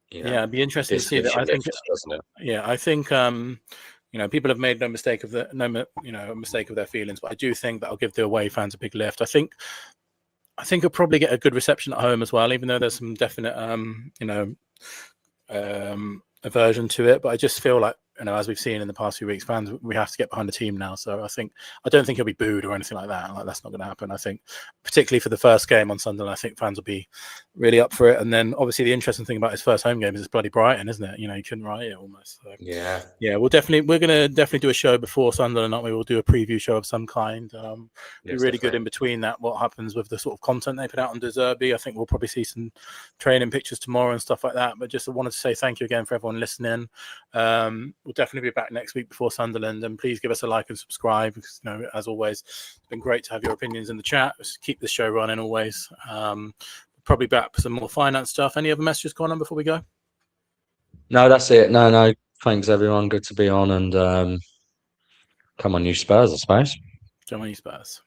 it'd be interesting to see that. I think, doesn't it? Yeah, I think people have made no mistake of their feelings, but I do think that I'll give the away fans a big lift. I think it'll probably get a good reception at home as well, even though there's some definite aversion to it. But I just feel like, as we've seen in the past few weeks, fans, we have to get behind the team now. So I don't think he'll be booed or anything like that. Like, that's not going to happen. I think, particularly for the first game on Sunderland, I think fans will be really up for it. And then obviously the interesting thing about his first home game is it's bloody Brighton, isn't it? You couldn't write it almost. So, yeah, we're going to definitely do a show before Sunderland, aren't we? We'll do a preview show of some kind. Be really good in between that. What happens with the sort of content they put out on De Zerbi? I think we'll probably see some training pictures tomorrow and stuff like that. But just wanted to say thank you again for everyone listening. We'll definitely be back next week before Sunderland, and please give us a like and subscribe because, as always, it's been great to have your opinions in the chat. Just keep the show running always. Probably back for some more finance stuff. Any other messages going on before we go? No, that's it. No. Thanks, everyone. Good to be on, and come on, you Spurs, I suppose. Come on, you Spurs.